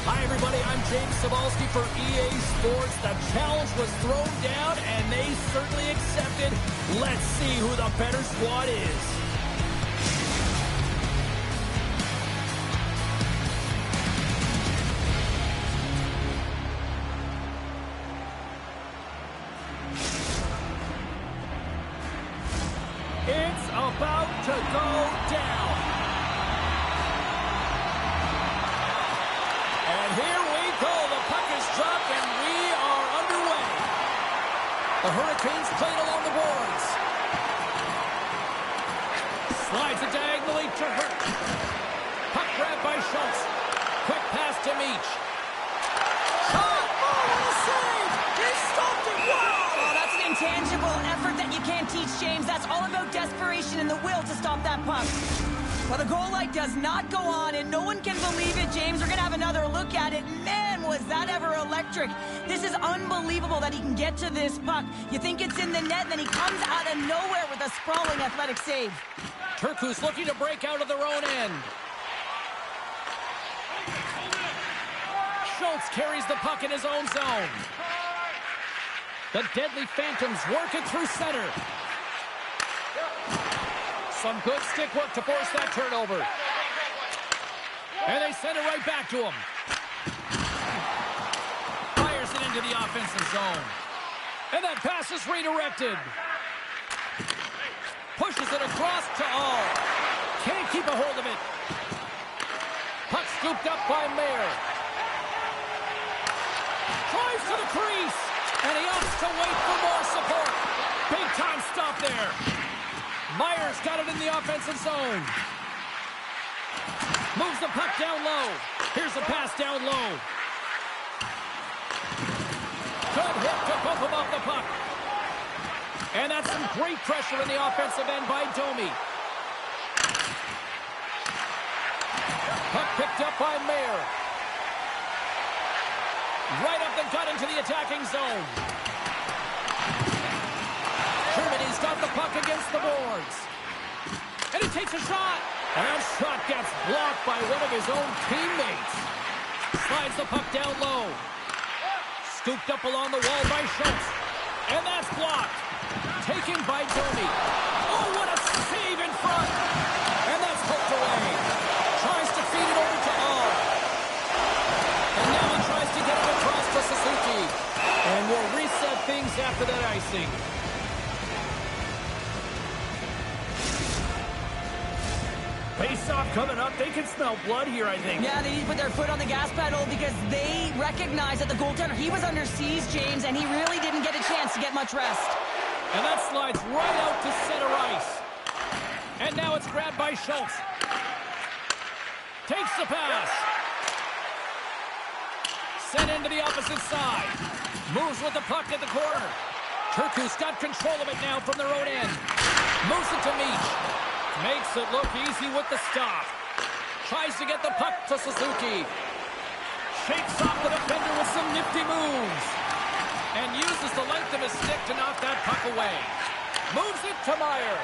Hi, everybody. I'm James Cebulski for EA Sports. The challenge was thrown down, and they certainly accepted. Let's see who the better squad is. It's about to go down. And here we go. The puck is dropped, and we are underway. The Hurricanes played along the boards. Slides it diagonally to Hurt. Puck grabbed by Schultz. Quick pass to Meach. Shot! Oh, what a save! They stopped it! Wow! Oh, that's an intangible effort that you can't teach, James. That's all about desperation and the will to stop that puck. Well, the goal light does not go on, and no one can believe it, James. We're going to have another look at it. Man, was that ever electric. This is unbelievable that he can get to this puck. You think it's in the net, and then he comes out of nowhere with a sprawling athletic save. Turku's looking to break out of their own end. Schultz carries the puck in his own zone. The deadly Phantoms work it through center. Some good stick work to force that turnover. And they send it right back to him. Fires it into the offensive zone. And that pass is redirected. Pushes it across to All. Can't keep a hold of it. Puck scooped up by Mayer. Drives to the crease. And he opts to wait for more support. Big time stop there. Myers got it in the offensive zone. Moves the puck down low. Here's the pass down low. Good hit to bump him off the puck. And that's some great pressure in the offensive end by Domi. Puck picked up by Mayer. Right up the gut into the attacking zone. Germany's got the puck against the boards. And he takes a shot. And that shot gets blocked by one of his own teammates. Slides the puck down low. Scooped up along the wall by Schultz. And that's blocked. Taken by Domi. Oh, what a save in front. And that's hooked away. Tries to feed it over to All. And now he tries to get it across to Suzuki. And we'll reset things after that icing. Face-off coming up. They can smell blood here, I think. Yeah, they need to put their foot on the gas pedal because they recognize that the goaltender, he was under siege, James, and he really didn't get a chance to get much rest. And that slides right out to center ice. And now it's grabbed by Schultz. Takes the pass. Sent into the opposite side. Moves with the puck at the corner. Turku's got control of it now from their own end. Moves it to Meach. Makes it look easy with the stop. Tries to get the puck to Suzuki. Shakes off the defender with some nifty moves. And uses the length of his stick to knock that puck away. Moves it to Meyer.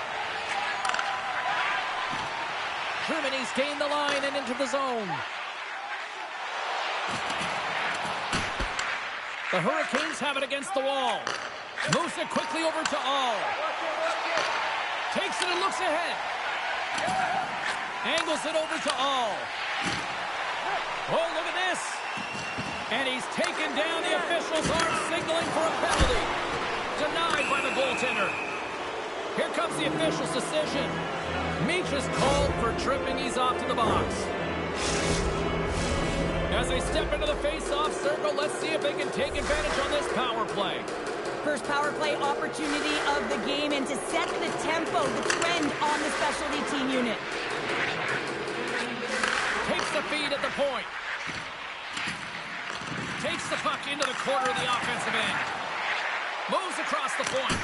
Germany's gained the line and into the zone. The Hurricanes have it against the wall. Moves it quickly over to All. Takes it and looks ahead. Angles it over to All. Oh, look at this. And he's taken down. The officials are signaling for a penalty. Denied by the goaltender. Here comes the official's decision. Meach is called for tripping. He's off to the box. As they step into the face-off circle, let's see if they can take advantage on this power play. First power play opportunity of the game, and to set the tempo, the trend on the specialty team unit. Takes the feed at the point. Takes the puck into the corner of the offensive end. Moves across the point.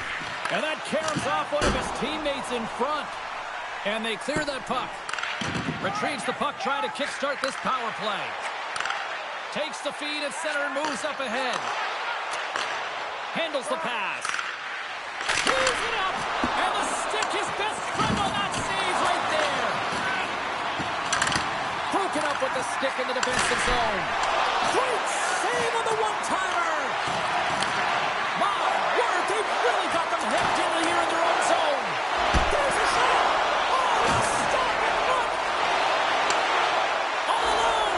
And that caroms off one of his teammates in front. And they clear that puck. Retrieves the puck, trying to kickstart this power play. Takes the feed at center and moves up ahead. Handles the pass. Screws it up. And the stick, his best friend on that save right there. Broken up with the stick in the defensive zone. Great save on the one-timer. My word, they've really got them hemmed in here in their own zone. There's a shot. Oh, stop and run. All alone.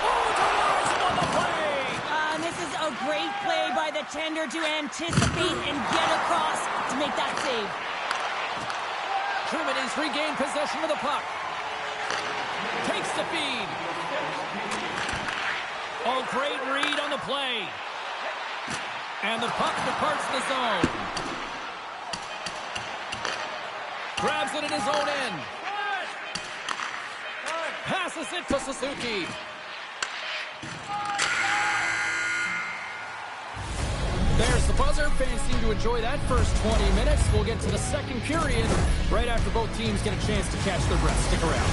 Oh, denies him on the play. And this is a great play by the tender to anticipate and get across to make that save. Germany's regained possession of the puck. Takes the feed. Oh, great read on the play. And the puck departs the zone. Grabs it in his own end. Passes it to Suzuki. There's the buzzer. Fans seem to enjoy that first 20 minutes. We'll get to the second period right after both teams get a chance to catch their breath. Stick around.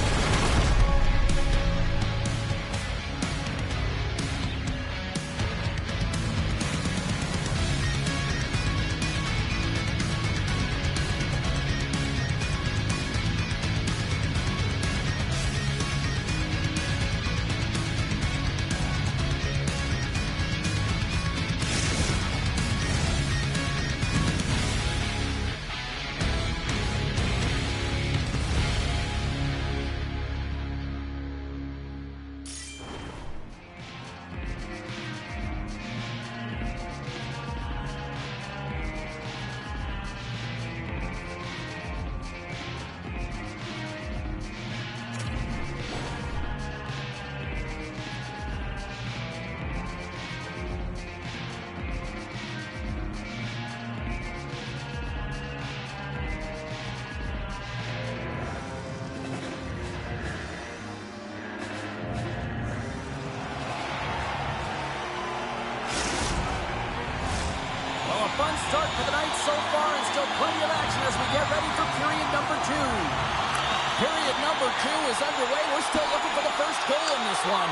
Fun start for the night so far, and still plenty of action as we get ready for period number 2. Period number 2 is underway. We're still looking for the first goal in this one.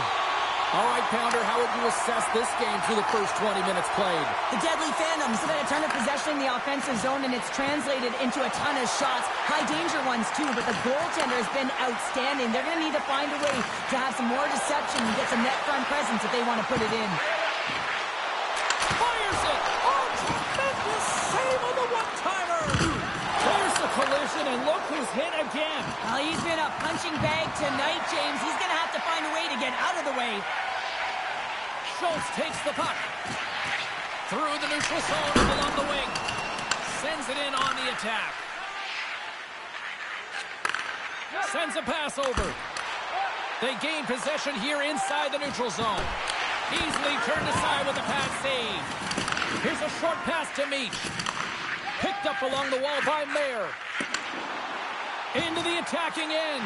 All right, Pounder, how would you assess this game through the first 20 minutes played? The Deadly Phantoms have had a ton of possession in the offensive zone, and it's translated into a ton of shots. High-danger ones, too, but the goaltender has been outstanding. They're going to need to find a way to have some more deception and get some net front presence if they want to put it in. Fires it! Save on the one-timer! There's the collision, and look who's hit again. Well, he's been a punching bag tonight, James. He's going to have to find a way to get out of the way. Schultz takes the puck. Through the neutral zone and along the wing. Sends it in on the attack. Sends a pass over. They gain possession here inside the neutral zone. Easily turned aside with a pass save. Here's a short pass to Meach. Picked up along the wall by Mayer. Into the attacking end.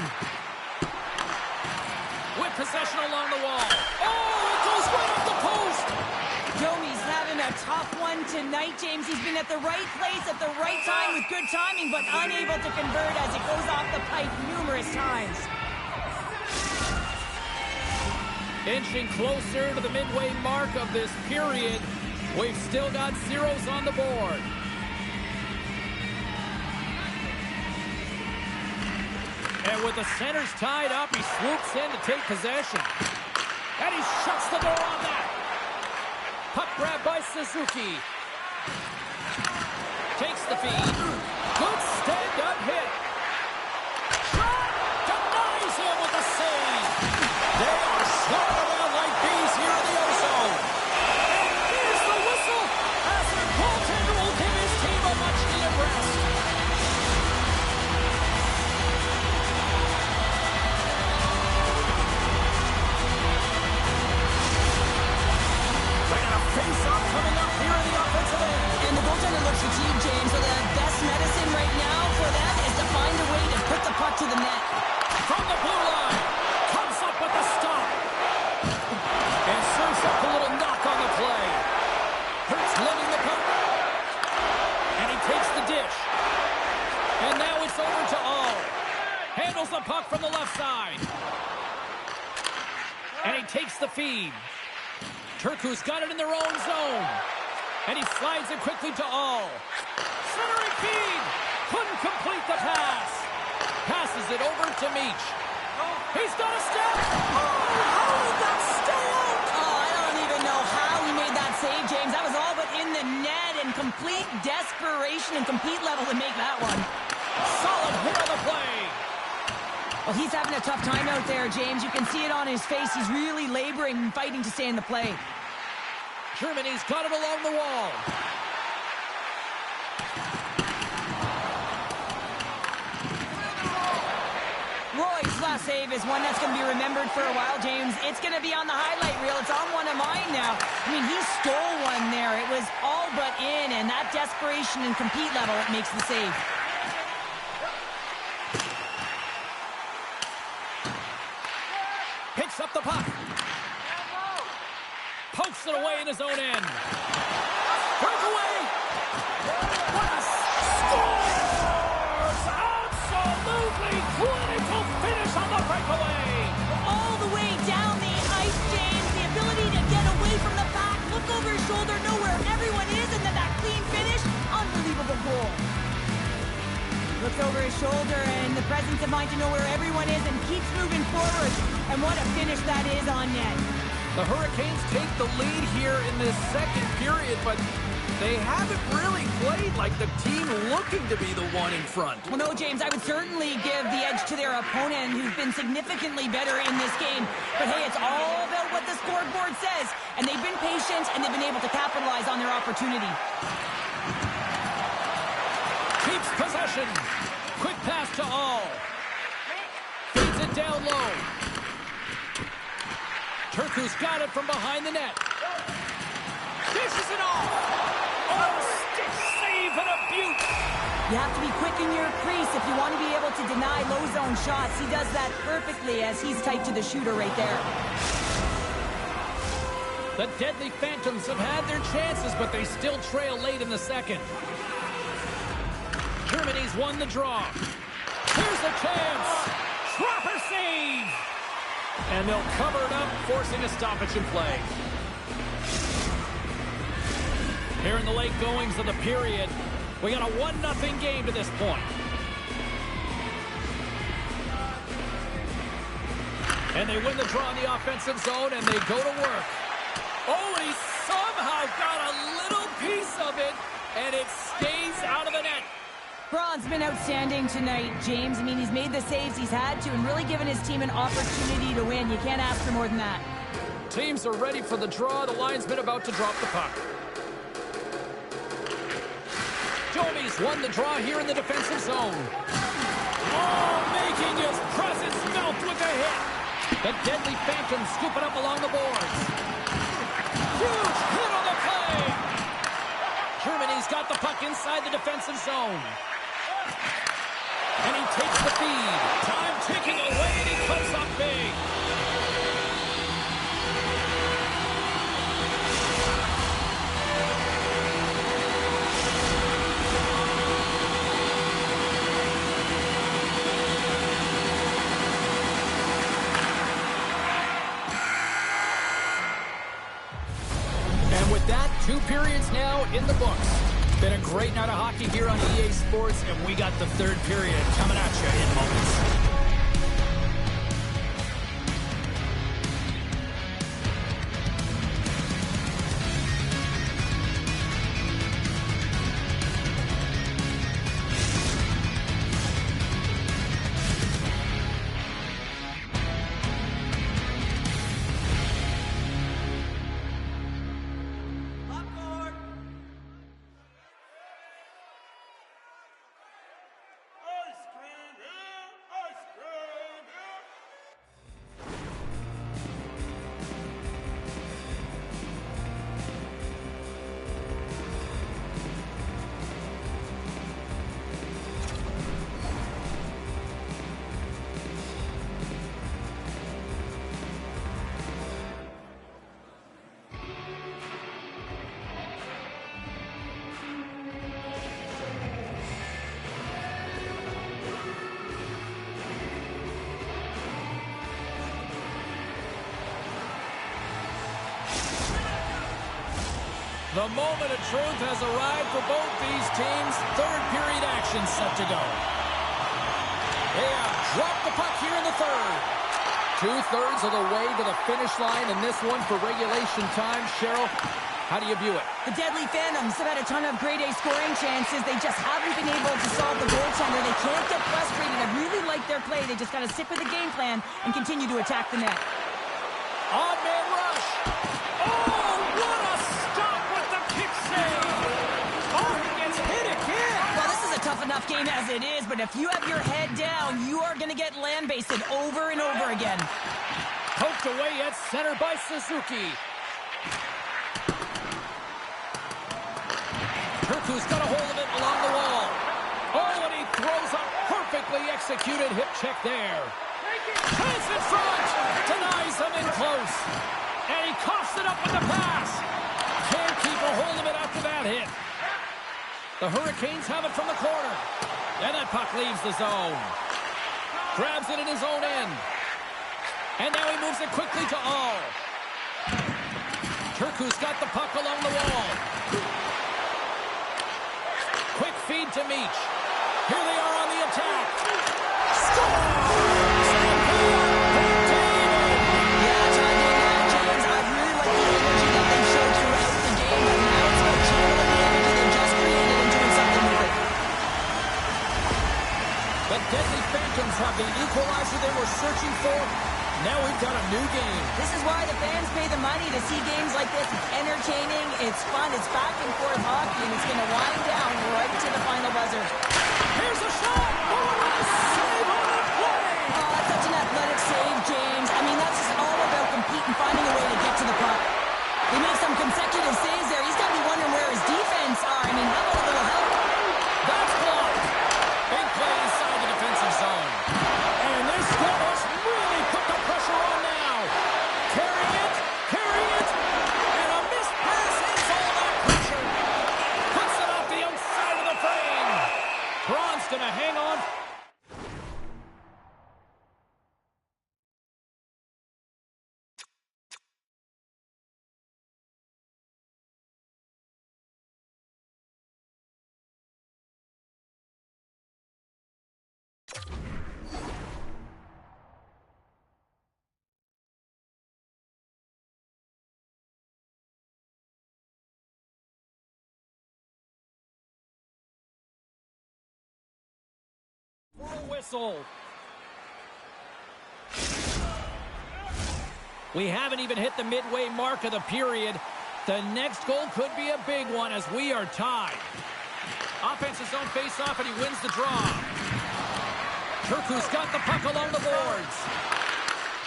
With possession along the wall. Oh, it goes right off the post. Domi's having a tough one tonight, James. He's been at the right place at the right time with good timing, but unable to convert as it goes off the pipe numerous times. Inching closer to the midway mark of this period. We've still got zeros on the board. And with the centers tied up, he swoops in to take possession. And he shuts the door on that. Puck grab by Suzuki. Takes the feed. Good stand-up hit. Shot! Denies him with a save. They are swarming around like bees here in the ozone. And here's the whistle as their goaltender will give his team a much-needed rest. They got a face-off coming up here in the offensive end. And the goaltender looks fatigued, James, so the best medicine right now for them is to find a way to put the puck to the net. From the blue line, comes up with the stop. And serves up a little knock on the play. Hurts living the puck. And he takes the dish. And now it's over to All. Handles the puck from the left side. And he takes the feed. Turku's got it in their own zone. And he slides it quickly to All. Centering feed. Couldn't complete the pass. Passes it over to Meach. He's got a step. How did that stay out? Oh, I don't even know how he made that save, James. That was all but in the net and complete desperation and complete level to make that one. Solid hit on the play. Well, he's having a tough time out there, James. You can see it on his face. He's really laboring and fighting to stay in the play. Germany's got it along the wall. Roy's last save is one that's going to be remembered for a while, James. It's going to be on the highlight reel. It's on one of mine now. I mean, he stole one there. It was all but in, and that desperation and compete level, it makes the save. Picks up the puck. Pokes it away in his own end. Breakaway. What a scores! Absolutely clinical finish on the breakaway. All the way down the ice, James. The ability to get away from the pack, look over his shoulder, know where everyone is, and then that clean finish. Unbelievable goal. Looks over his shoulder and the presence of mind to know where everyone is and keeps moving forward. And what a finish that is on net. The Hurricanes take the lead here in this second period, but they haven't really played like the team looking to be the one in front. Well, no, James, I would certainly give the edge to their opponent, who's been significantly better in this game. But hey, it's all about what the scoreboard says. And they've been patient, and they've been able to capitalize on their opportunity. Keeps possession. Quick pass to All. Feeds it down low. Turku's got it from behind the net. Dishes it off. Oh, stick save and a beaut. You have to be quick in your crease if you want to be able to deny low zone shots. He does that perfectly as he's tight to the shooter right there. The deadly Phantoms have had their chances, but they still trail late in the second. Germany's won the draw. Here's the chance. Trapper save. And they'll cover it up, forcing a stoppage in play. Here in the late goings of the period, we got a 1-0 game to this point. And they win the draw in the offensive zone, and they go to work. Oh, and he somehow got a little piece of it, and it stays out of the net. Braun's been outstanding tonight, James. I mean, he's made the saves he's had to and really given his team an opportunity to win. You can't ask for more than that. Teams are ready for the draw. The linesman about to drop the puck. Jomi's won the draw here in the defensive zone. Oh, making his presence melt with a hit. The deadly Phantom scooping up along the boards. Huge hit on the play. Germany's got the puck inside the defensive zone. And he takes the feed. Time ticking away, and he comes up big. 2 periods now in the books. Been a great night of hockey here on EA Sports, and we got the 3rd period coming at you in moments. The moment of truth has arrived for both these teams. 3rd period action set to go. They have dropped the puck here in the 3rd. 2/3 of the way to the finish line in this one for regulation time. Cheryl, how do you view it? The Deadly Phantoms have had a ton of grade A scoring chances. They just haven't been able to solve the goaltender. They can't get frustrated. I really like their play. They just got to stick with the game plan and continue to attack the net. On man rush. Oh, what a stop with the kick save. Oh, he gets hit again. Well, this is a tough enough game as it is, but if you have your head down, you are going to get land-based over and over again. Poked away at center by Suzuki. Jurricanes got a hold of it along the wall. Oh, and he throws a perfectly executed hip check there. Pass in front. Denies him in close. And he coughs it up with the pass. Can't keep a hold of it after that hit. The Hurricanes have it from the corner. And that puck leaves the zone. Grabs it in his own end. And now he moves it quickly to All. Jurricanes got the puck along the wall. Quick feed to Meach. Here they are on the attack. Score! The Deadly Phantoms have the equalizer they were searching for. Now we've got a new game. This is why the fans pay the money to see games like this. It's entertaining, it's fun, it's back and forth hockey, and it's going to wind down right to the final buzzer. Here's a shot! Oh, what a save on that play! Oh, that's such an athletic save, James. I mean, that's just all about competing, finding a way to get to the puck. They make some consecutive saves there. He's got to be wondering where his defense are. I mean, how about a little help? That's blocked. Big play inside the defensive zone. And this goal really put the pressure on now. Carry it, and a missed pass ends all that pressure. Puts it off the outside of the frame. Braun's going to hang on. For a whistle. We haven't even hit the midway mark of the period. The next goal could be a big one as we are tied. Offense's zone face-off, and he wins the draw. Jurricanes got the puck along the boards.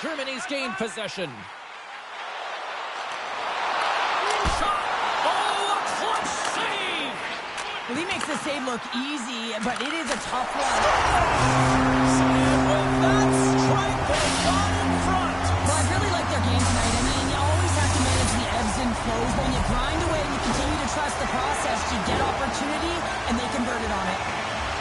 Germany's gained possession. Shot! Oh, a clutch save! Well, he makes the save look easy, but it is a tough one. And with that strike, they got in front. Well, I really like their game tonight. I mean, you always have to manage the ebbs and flows. When you grind away and you continue to trust the process, you get opportunity, and they convert it on it.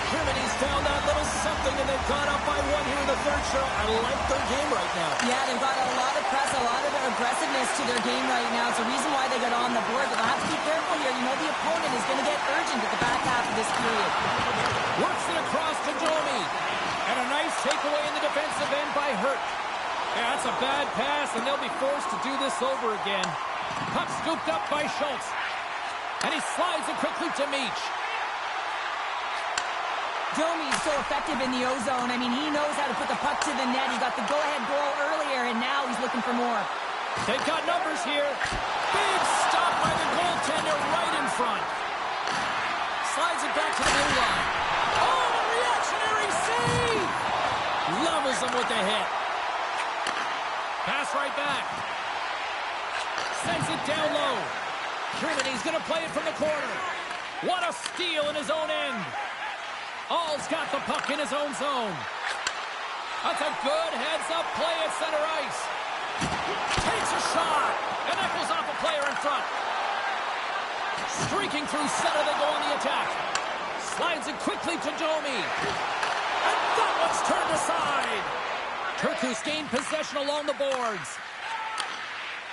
Germany's found that little something, and they've gone up by 1 here in the 3rd show. I like their game right now. Yeah, they've got a lot of press, a lot of aggressiveness to their game right now. It's the reason why they got on the board, but they'll have to be careful here. You know the opponent is going to get urgent at the back half of this period. Works it across to Domi. And a nice takeaway in the defensive end by Hurt. Yeah, that's a bad pass, and they'll be forced to do this over again. Puck scooped up by Schultz. And he slides it quickly to Meach. Domi's so effective in the O-zone. I mean, he knows how to put the puck to the net. He got the go-ahead goal earlier, and now he's looking for more. They've got numbers here. Big stop by the goaltender right in front. Slides it back to the blue line. Oh, a reactionary save! Levels him with the hit. Pass right back. Sends it down low. Germany's going to play it from the corner. What a steal in his own end. All's got the puck in his own zone. That's a good heads-up play at center ice. Takes a shot. And that goes off a player in front. Streaking through center, they go on the attack. Slides it quickly to Domi. And that one's turned aside. Turkus gained possession along the boards.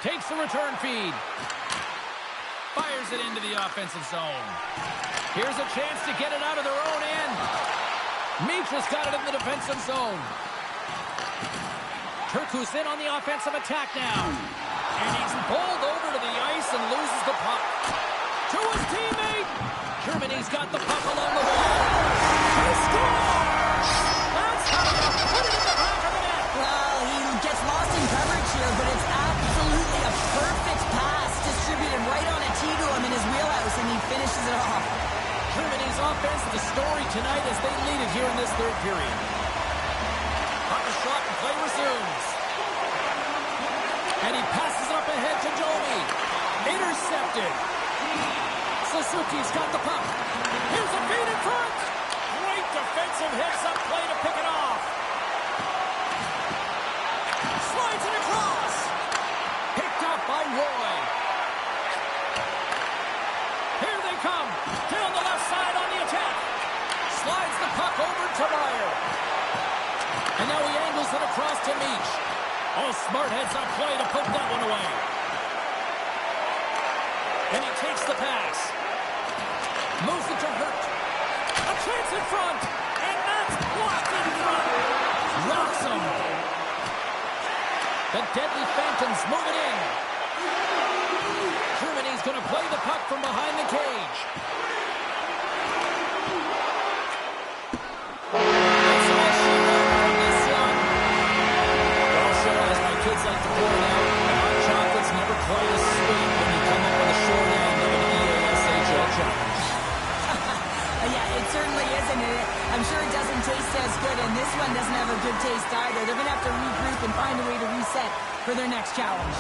Takes the return feed. Fires it into the offensive zone. Here's a chance to get it out of their own end. Meach has got it in the defensive zone. Turkus in on the offensive attack now. And he's bowled over to the ice and loses the puck. To his teammate. Germany's got the puck along the wall. He scores! That's how you put it in the back of the net. Well, he gets lost in coverage here, but it's absolutely a perfect pass distributed right on a tee to him in his wheelhouse, and he finishes it off. Germany's offense, the story tonight as they lead it here in this third period. Puck is shot and play resumes. And he passes it up ahead to Domi. Intercepted. Suzuki's got the puck. Here's a feed in front. Great defensive heads-up play to pick it off. Slides it across. Picked up by Roy. Here they come. Down the left side on the attack. Slides the puck over to Meyer. And now he angles it across to Meach. Oh, smart heads-up play to put that one away. And he takes the pass. Moves it to Hurt. A chance in front. And that's blocked in front. Rocks him. The deadly Phantoms move it in. Germany's going to play the puck from behind the cage. That's all she wrote from this one. Well, sure, as my kids like to point out, hot chocolate's never quite as sweet when you come up with a short end of an EASHL challenge. Yeah, it certainly isn't. I'm sure it doesn't taste as good, and this one doesn't have a good taste either. They're going to have to regroup and find a way to reset for their next challenge.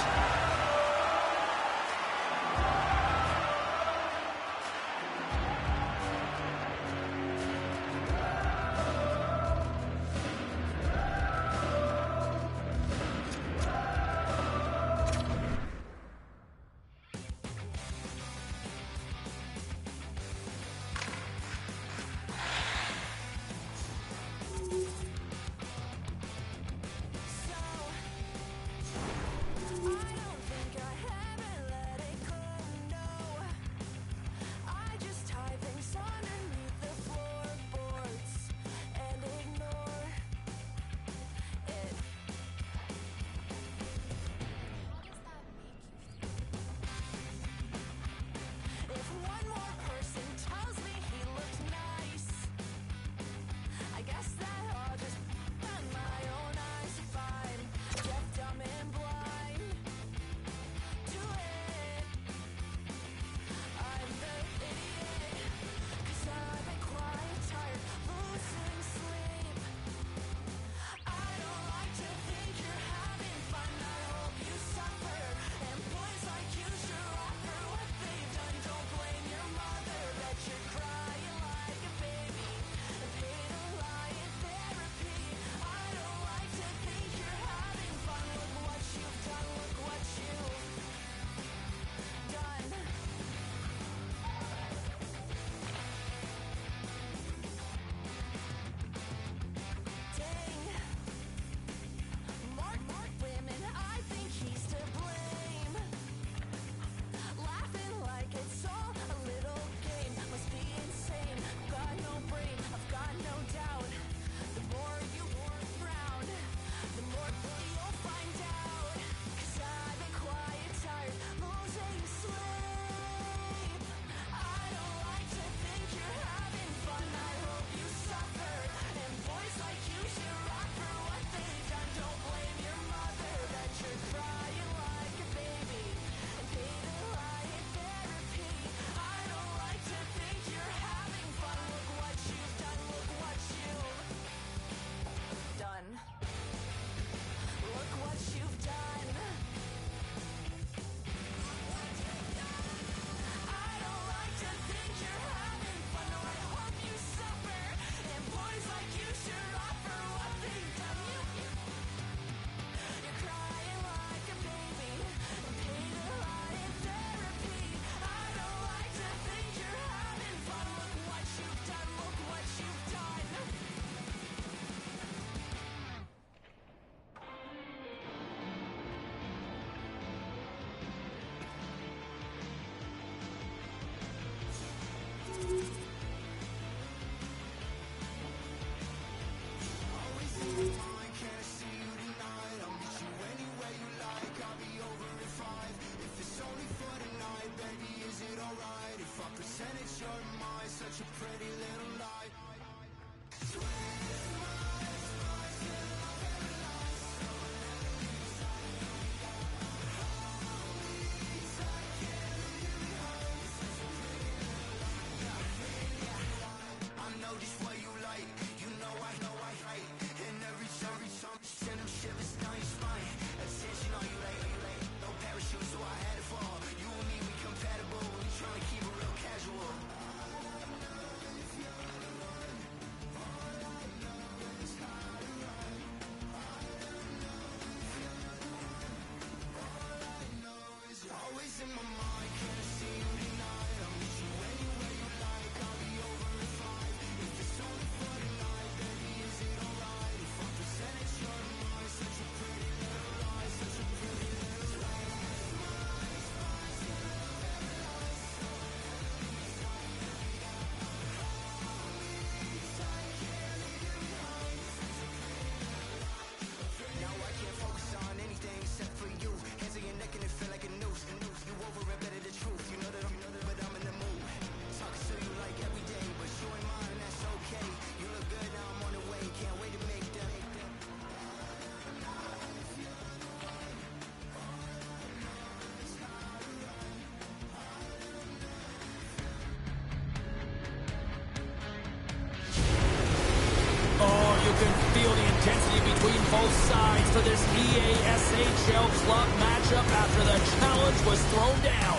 Feel the intensity between both sides for this EASHL club matchup after the challenge was thrown down.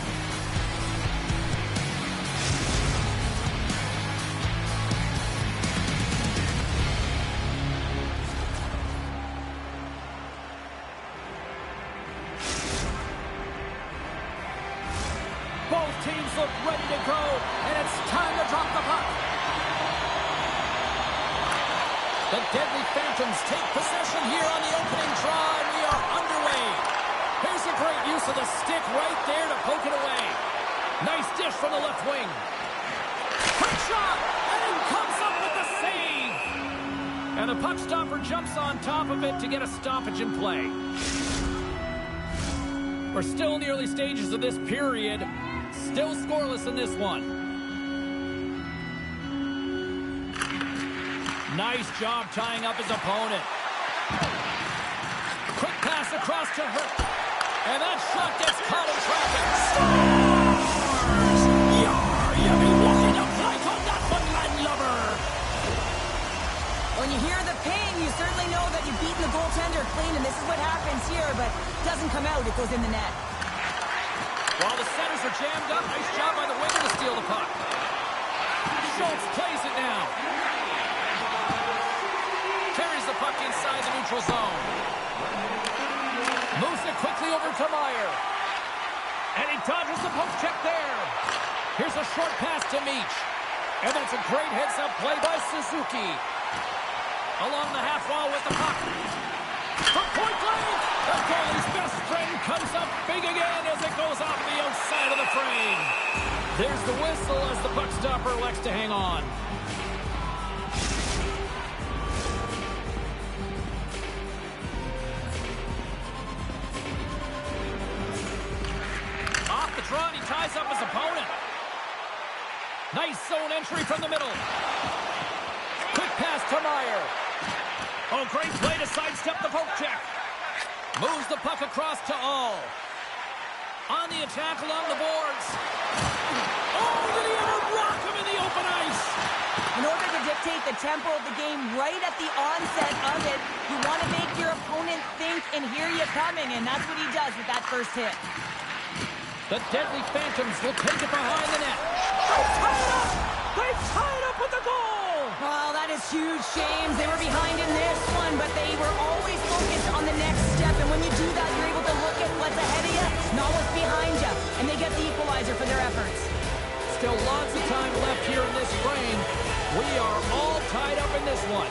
Both teams look ready to go, and it's time to drop the puck. The Deadly Phantoms take possession here on the opening draw, and we are underway. Here's a great use of the stick right there to poke it away. Nice dish from the left wing. Quick shot, and it comes up with the save. And the puck stopper jumps on top of it to get a stoppage in play. We're still in the early stages of this period. Still scoreless in this one. Nice job tying up his opponent. Quick pass across to her. And that shot gets caught in traffic. Scores! You'll be walking a plank on that one, landlubber. When you hear the pain, you certainly know that you've beaten the goaltender clean, and this is what happens here, but it doesn't come out, it goes in the net. While the centers are jammed up, nice job by the winger to steal the puck. Schultz plays it now. Carries the puck inside the neutral zone. Moves it quickly over to Meyer. And he dodges the poke check there. Here's a short pass to Meach. And that's a great heads-up play by Suzuki. Along the half wall with the puck. From point blank, the goalie's best friend comes up big again as it goes off the outside of the frame. There's the whistle as the puck stopper elects to hang on. He ties up his opponent. Nice zone entry from the middle. Quick pass to Meyer. Oh, great play to sidestep the poke check. Moves the puck across to All. On the attack along the boards. Oh, did he ever rock him in the open ice? In order to dictate the tempo of the game right at the onset of it, you want to make your opponent think and hear you coming, and that's what he does with that first hit. The Deadly Phantoms will take it behind the net. They tie it up! They tie it up with the goal! Oh, that is huge, James. They were behind in this one, but they were always focused on the next step. And when you do that, you're able to look at what's ahead of you, not what's behind you. And they get the equalizer for their efforts. Still lots of time left here in this frame. We are all tied up in this one.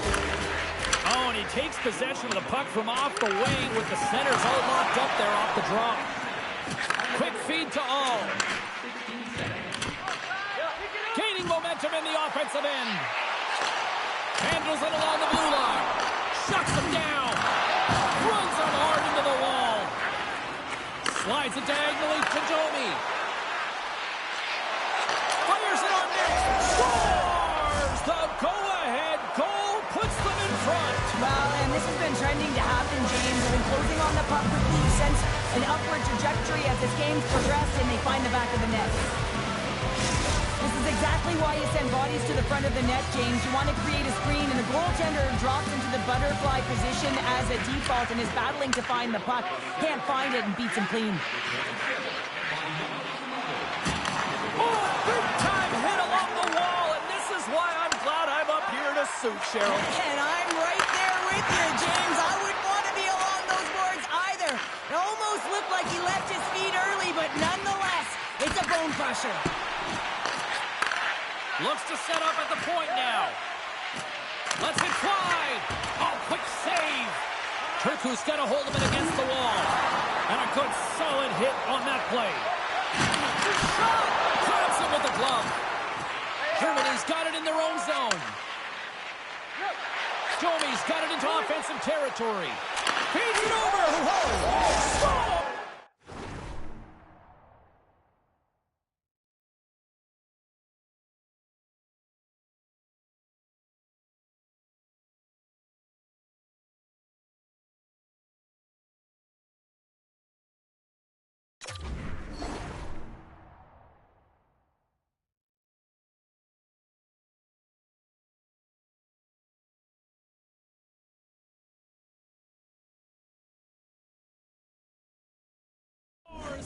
Oh, and he takes possession of the puck from off the wing with the centers all locked up there off the draw. Quick feed to All. Gaining momentum in the offensive end. Handles it along the blue line. Shuts him down. Runs him hard into the wall. Slides it diagonally to Domi. Fires it on net. Scores! The go-ahead goal puts them in front. Well, and this has been trending to happen, James. They've been closing on the puck with the sense an upward trajectory as this game's progressed, and they find the back of the net. This is exactly why you send bodies to the front of the net, James. You want to create a screen, and the goaltender drops into the butterfly position as a default and is battling to find the puck. Can't find it and beats him clean. Oh, big time hit along the wall, and this is why I'm glad I'm up here in a suit, Cheryl. And I'm right there with you, James. I wouldn't want to be along those boards either. It almost looked like he left his feet early, but nonetheless, it's a bone crusher. Looks to set up at the point now. Let's hit wide. Oh, quick save. Turku's got to hold him in against the wall. And a good solid hit on that play. Shot! Grabs him with the glove. Germany's got it in their own zone. Domi's got it into offensive territory. Feeds it over. Whoa!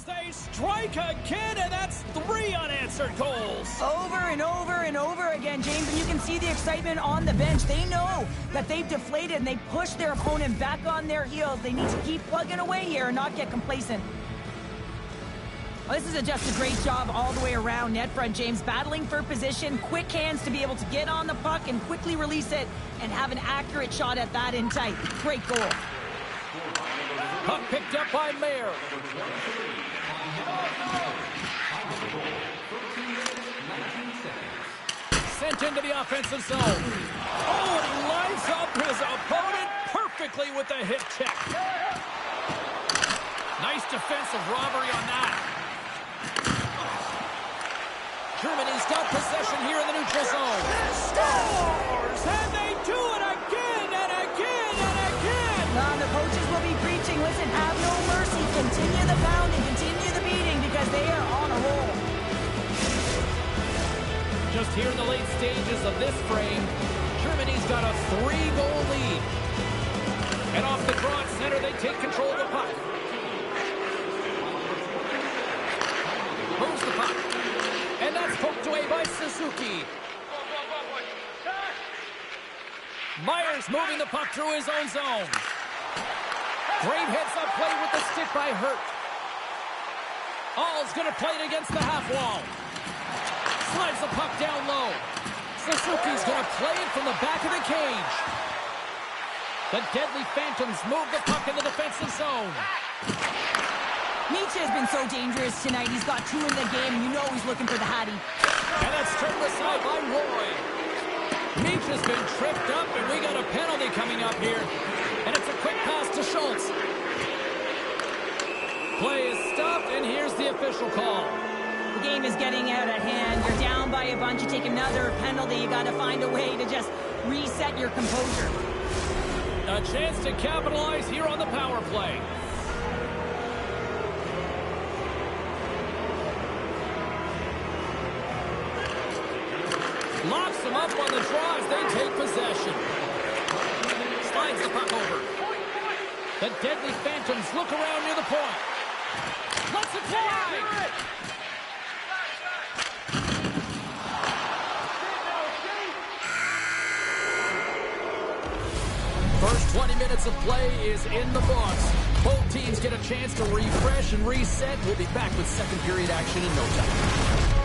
They strike again, and that's 3 unanswered goals. Over and over and over again, James, and you can see the excitement on the bench. They know that they've deflated, and they push their opponent back on their heels. They need to keep plugging away here and not get complacent. Well, this is just a great job all the way around net front, James. Battling for position, quick hands to be able to get on the puck and quickly release it and have an accurate shot at that in tight. Great goal. Puck picked up by Mayer. Sent into the offensive zone. Oh, and he lines up his opponent perfectly with the hip check. Nice defensive robbery on that. Germany's got possession here in the neutral zone. Scores! And they do it again and again and again! The coaches will be preaching, listen, have no mercy. Continue the pounding, continue the beating, because they are on a roll. Just here in the late stages of this frame, Germany's got a 3-goal lead. And off the draw at center, they take control of the puck. Moves the puck. And that's poked away by Suzuki. Myers moving the puck through his own zone. Great heads-up play with the stick by Hurt. All's going to play it against the half wall. Slides the puck down low. Suzuki's going to play it from the back of the cage. The Deadly Phantoms move the puck in the defensive zone. Nietzsche has been so dangerous tonight. He's got 2 in the game. You know he's looking for the Hattie. And that's turned aside by Roy. Nietzsche's been tripped up, and we got a penalty coming up here. And it's a quick pass to Schultz. Play is stopped, and here's the official call. The game is getting out of hand. You're down by a bunch. You take another penalty. You got to find a way to just reset your composure. A chance to capitalize here on the power play. Locks them up on the draw as they take possession. Slides the puck over. The Deadly Phantoms look around near the point. Let's it fly! First 20 minutes of play is in the books. Both teams get a chance to refresh and reset. We'll be back with second period action in no time.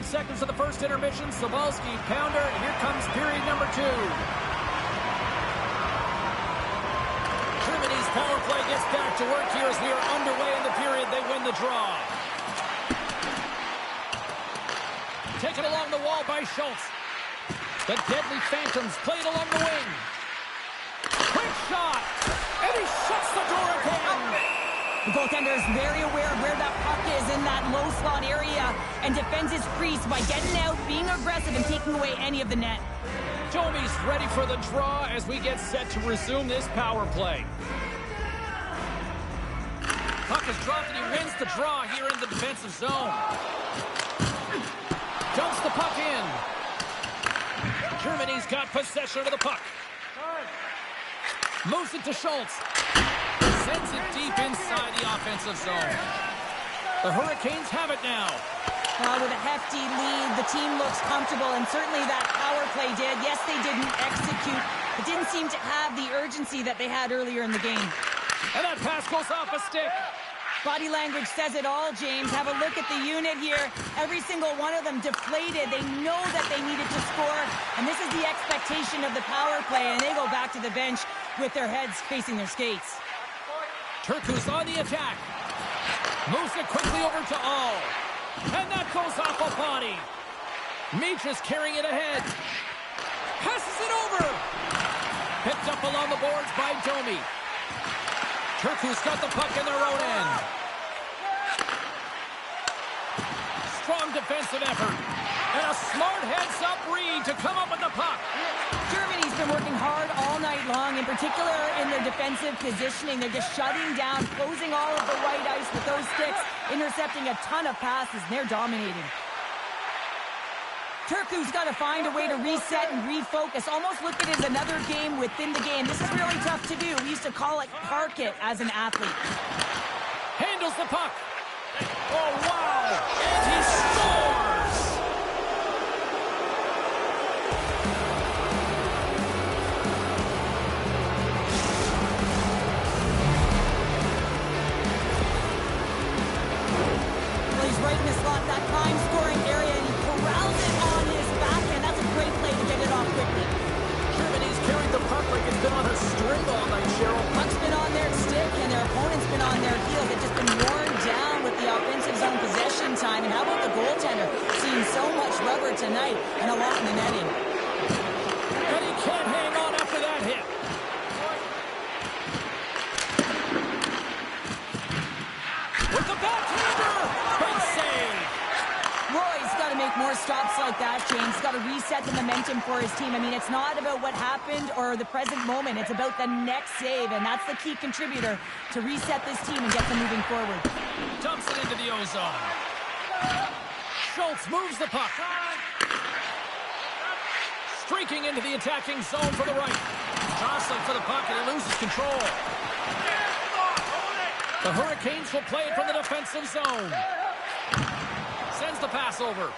seconds of the first intermission. Sobalski, pounder, and here comes period number 2. Germany's power play gets back to work here as we are underway in the period. They win the draw. Taken along the wall by Schultz. The deadly Phantoms played along the wing. Quick shot! And he shuts the door again! The goaltender is very aware of where that puck is in that low slot area and defends his crease by getting out, being aggressive, and taking away any of the net. Domi's ready for the draw as we get set to resume this power play. Puck is dropped and he wins the draw here in the defensive zone. Dumps the puck in. Germany's got possession of the puck. Moves it to Schultz. Sends it deep inside the offensive zone. The Hurricanes have it now. With a hefty lead, the team looks comfortable, and certainly that power play did. Yes, they didn't execute. It didn't seem to have the urgency that they had earlier in the game. And that pass goes off a stick. Body language says it all, James. Have a look at the unit here. Every single one of them deflated. They know that they needed to score, and this is the expectation of the power play, and they go back to the bench with their heads facing their skates. Turku's on the attack. Moves it quickly over to All. And that goes off a body. Meach is carrying it ahead. Passes it over. Picked up along the boards by Domi. Turku's got the puck in their own end. Strong defensive effort. And a smart heads-up read to come up with the puck. Germany's been working hard all night long, in particular in their defensive positioning. They're just shutting down, closing all of the white ice with those sticks, intercepting a ton of passes, and they're dominating. Turku's got to find a way to reset and refocus. Almost look at it as another game within the game. This is really tough to do. We used to call it park it as an athlete. Handles the puck. Oh, wow! And he scores! Well, he's right in the slot, that prime scoring area, and he corrals it on his backhand. That's a great play to get it off quickly. Germany's carried the puck like it's been on a string all night, Cheryl. Puck's been on their stick, and their opponent's been on their heels. They've just been worn down with the offensive zone possession time. And how about the goaltender? Seeing so much rubber tonight and a lot in the netting. And he can't hang on after that hit. With the backhander! Big save! Roy's got to make more stops like that, James. He's got to reset the momentum for his team. I mean, it's not about what happened or the present moment. It's about the next save, and that's the key contributor to reset this team and get them moving forward. Dumps it into the ozone. Schultz moves the puck. Streaking into the attacking zone for the right. Jostling for the puck, and he loses control. The Hurricanes will play it from the defensive zone. Sends the pass over.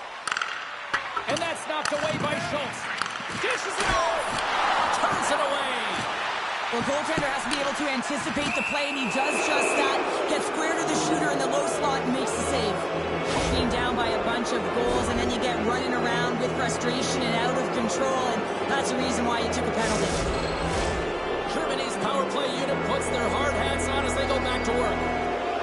And that's knocked away by Schultz. Dishes it off. Turns it away. Well, goaltender has to be able to anticipate the play, and he does just that. Gets square to the shooter in the low slot and makes the save. Being down by a bunch of goals, and then you get running around with frustration and out of control, and that's the reason why you took a penalty. Germany's power play unit puts their hard hats on as they go back to work.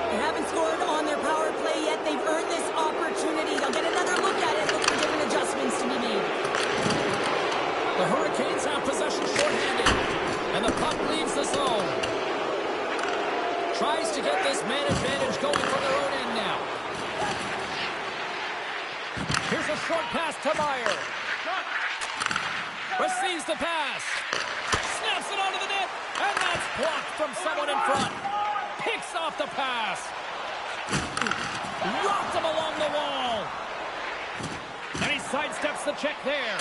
They haven't scored on their power play yet. They've earned this opportunity. They'll get another look at it, look for different adjustments to be made. The Hurricanes have possession shorthanded, and the puck leaves the zone. Tries to get this man advantage going from their own end now. Here's a short pass to Meyer. Receives the pass. Snaps it onto the net, and that's blocked from someone in front. Picks off the pass. Rocked him along the wall. And he sidesteps the check there.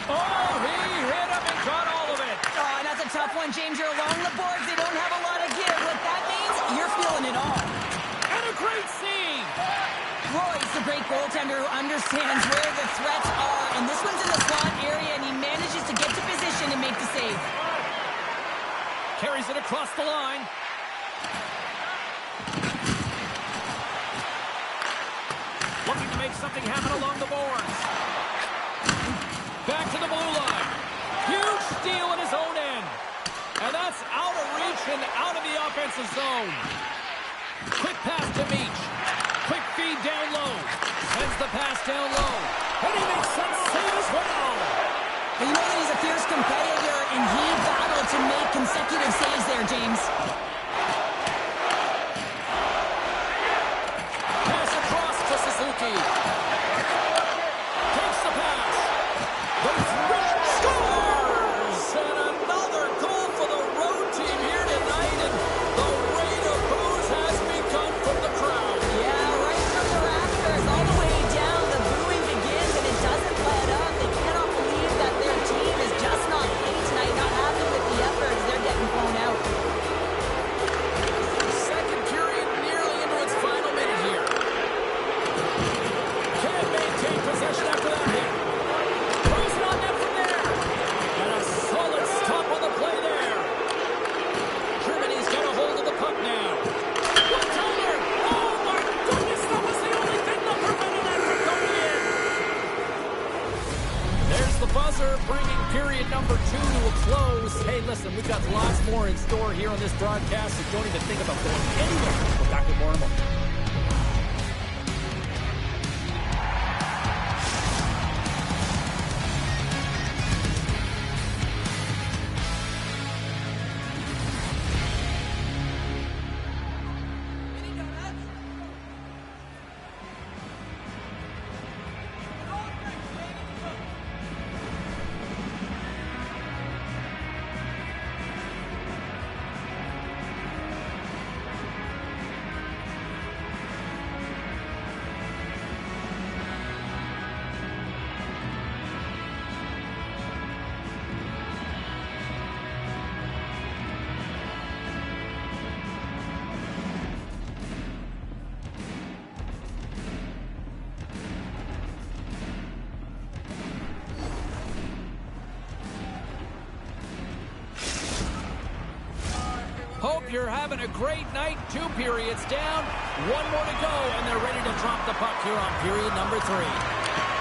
Oh, he hit him and got all of it. Oh, and that's a tough one, James. You're along the boards. They don't have a lot of give. What that means, you're feeling it all. And a great save. Roy's a great goaltender who understands where the threats are. And this one's in the slot area, and he manages to get to position and make the save. Carries it across the line. make something happen along the boards. Back to the blue line. Huge steal in his own end. And that's out of reach and out of the offensive zone. Quick pass to Meach. Quick feed down low. Sends the pass down low. And he makes that save as well. Well, you know that he's a fierce competitor, and he battled to make consecutive saves there, James. Pass across to Suzuki. Takes the pass. Goes right, scores! And another goal for the road team here tonight. And the rain of boos has begun from the crowd. Yeah, right from the rafters, all the way down. The booing begins, and it doesn't let up. They cannot believe that their team is just not playing tonight, not happy with the effort as they're getting blown out. Second period nearly into its final minute here. Can't maintain possession after that hit. Throws it on net from there. And a solid stop on the play there. Germany's got a hold of the puck now. One-timer! Oh my goodness, that was the only thing that prevented that from going in. There's the buzzer, bringing period number 2 to a close. Hey, listen, we've got lots more in store here on this broadcast, so don't even think about going anywhere. We're back with more in a moment. Hope you're having a great night. 2 periods down, 1 more to go, and they're ready to drop the puck here on period number 3.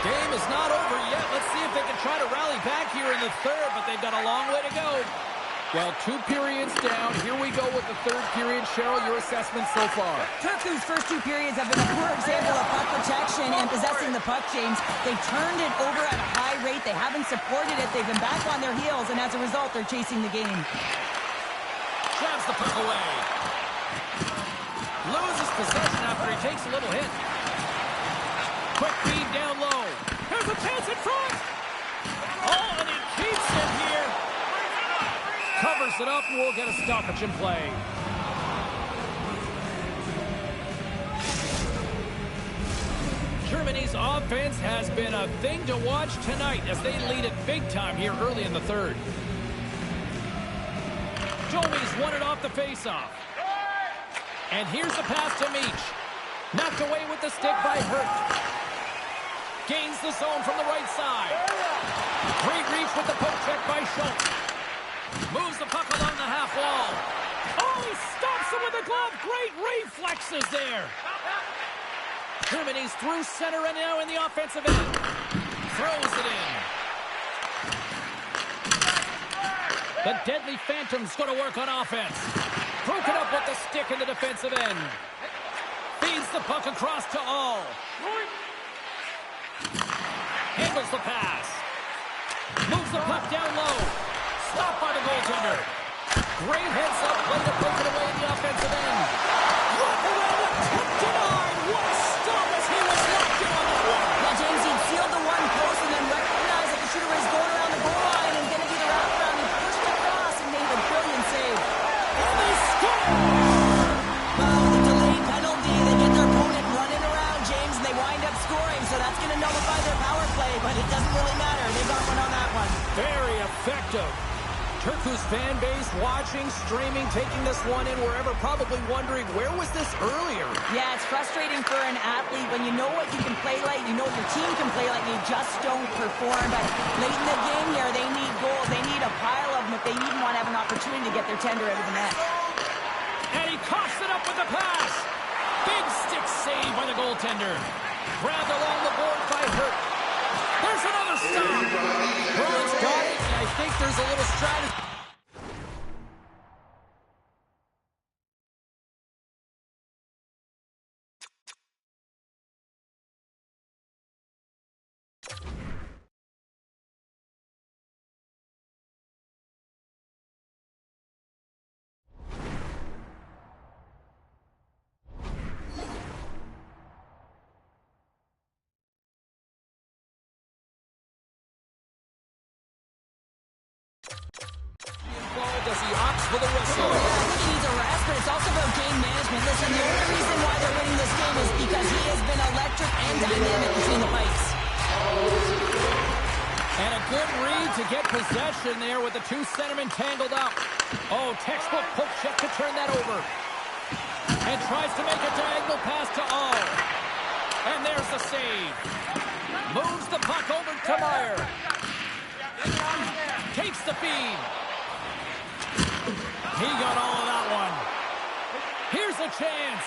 Game is not over yet. Let's see if they can try to rally back here in the third, but they've got a long way to go. Well, 2 periods down. Here we go with the third period. Cheryl, your assessment so far? Turku's first 2 periods have been a poor example of puck protection and possessing the puck, James. They've turned it over at a high rate. They haven't supported it. They've been back on their heels, and as a result, they're chasing the game. Grabs the puck away. Loses possession after he takes a little hit. Quick feed down low. There's a chance in front. Oh, and he keeps it here. Covers it up, and we'll get a stoppage in play. Germany's offense has been a thing to watch tonight as they lead it big time here early in the third. Domi's won it off the faceoff. And here's the pass to Meach. Knocked away with the stick by Hurt. Gains the zone from the right side. Great reach with the poke check by Schultz. Moves the puck along the half wall. Oh, he stops him with a glove. Great reflexes there. Germany's through center and now in the offensive end. Throws it in. The deadly Phantom's going to work on offense. Broken up with the stick in the defensive end. Feeds the puck across to All. Handles the pass. Moves the puck down low. Stopped by the goaltender. Great heads-up play to break it away in the offensive end. Look around the tip denied. What a stop as he was locked in on that one. Yeah, James, he sealed the one post and then recognized that the shooter was going around the goal line and going to do the wraparound. He pushed across and made a brilliant save. And they score! Well, the delayed penalty, they get their opponent running around, James, and they wind up scoring, so that's going to nullify their power play, but it doesn't really matter. They got one on that one. Very effective. Turku's fan base watching, streaming, taking this one in wherever, probably wondering, where was this earlier? Yeah, it's frustrating for an athlete when you know what you can play like, you know your team can play like, and you just don't perform. But late in the game here, they need goals. They need a pile of them if they even want to have an opportunity to get their tender out of the net. And he coughs it up with the pass. Big stick save by the goaltender. Grabbed along the board by Hurt. There's another stop. Bruins got it, and I think there's a little strategy. As he opts for the whistle. Yeah, I think he needs a rest, but it's also about game management. Listen, the only reason why they're winning this game is because he has been electric and dynamic between the pipes. And a good read to get possession there with the two centermen tangled up. Oh, textbook poke check to turn that over. And tries to make a diagonal pass to All. And there's the save. Moves the puck over to Meyer. Takes the feed. He got all of that one. Here's a chance.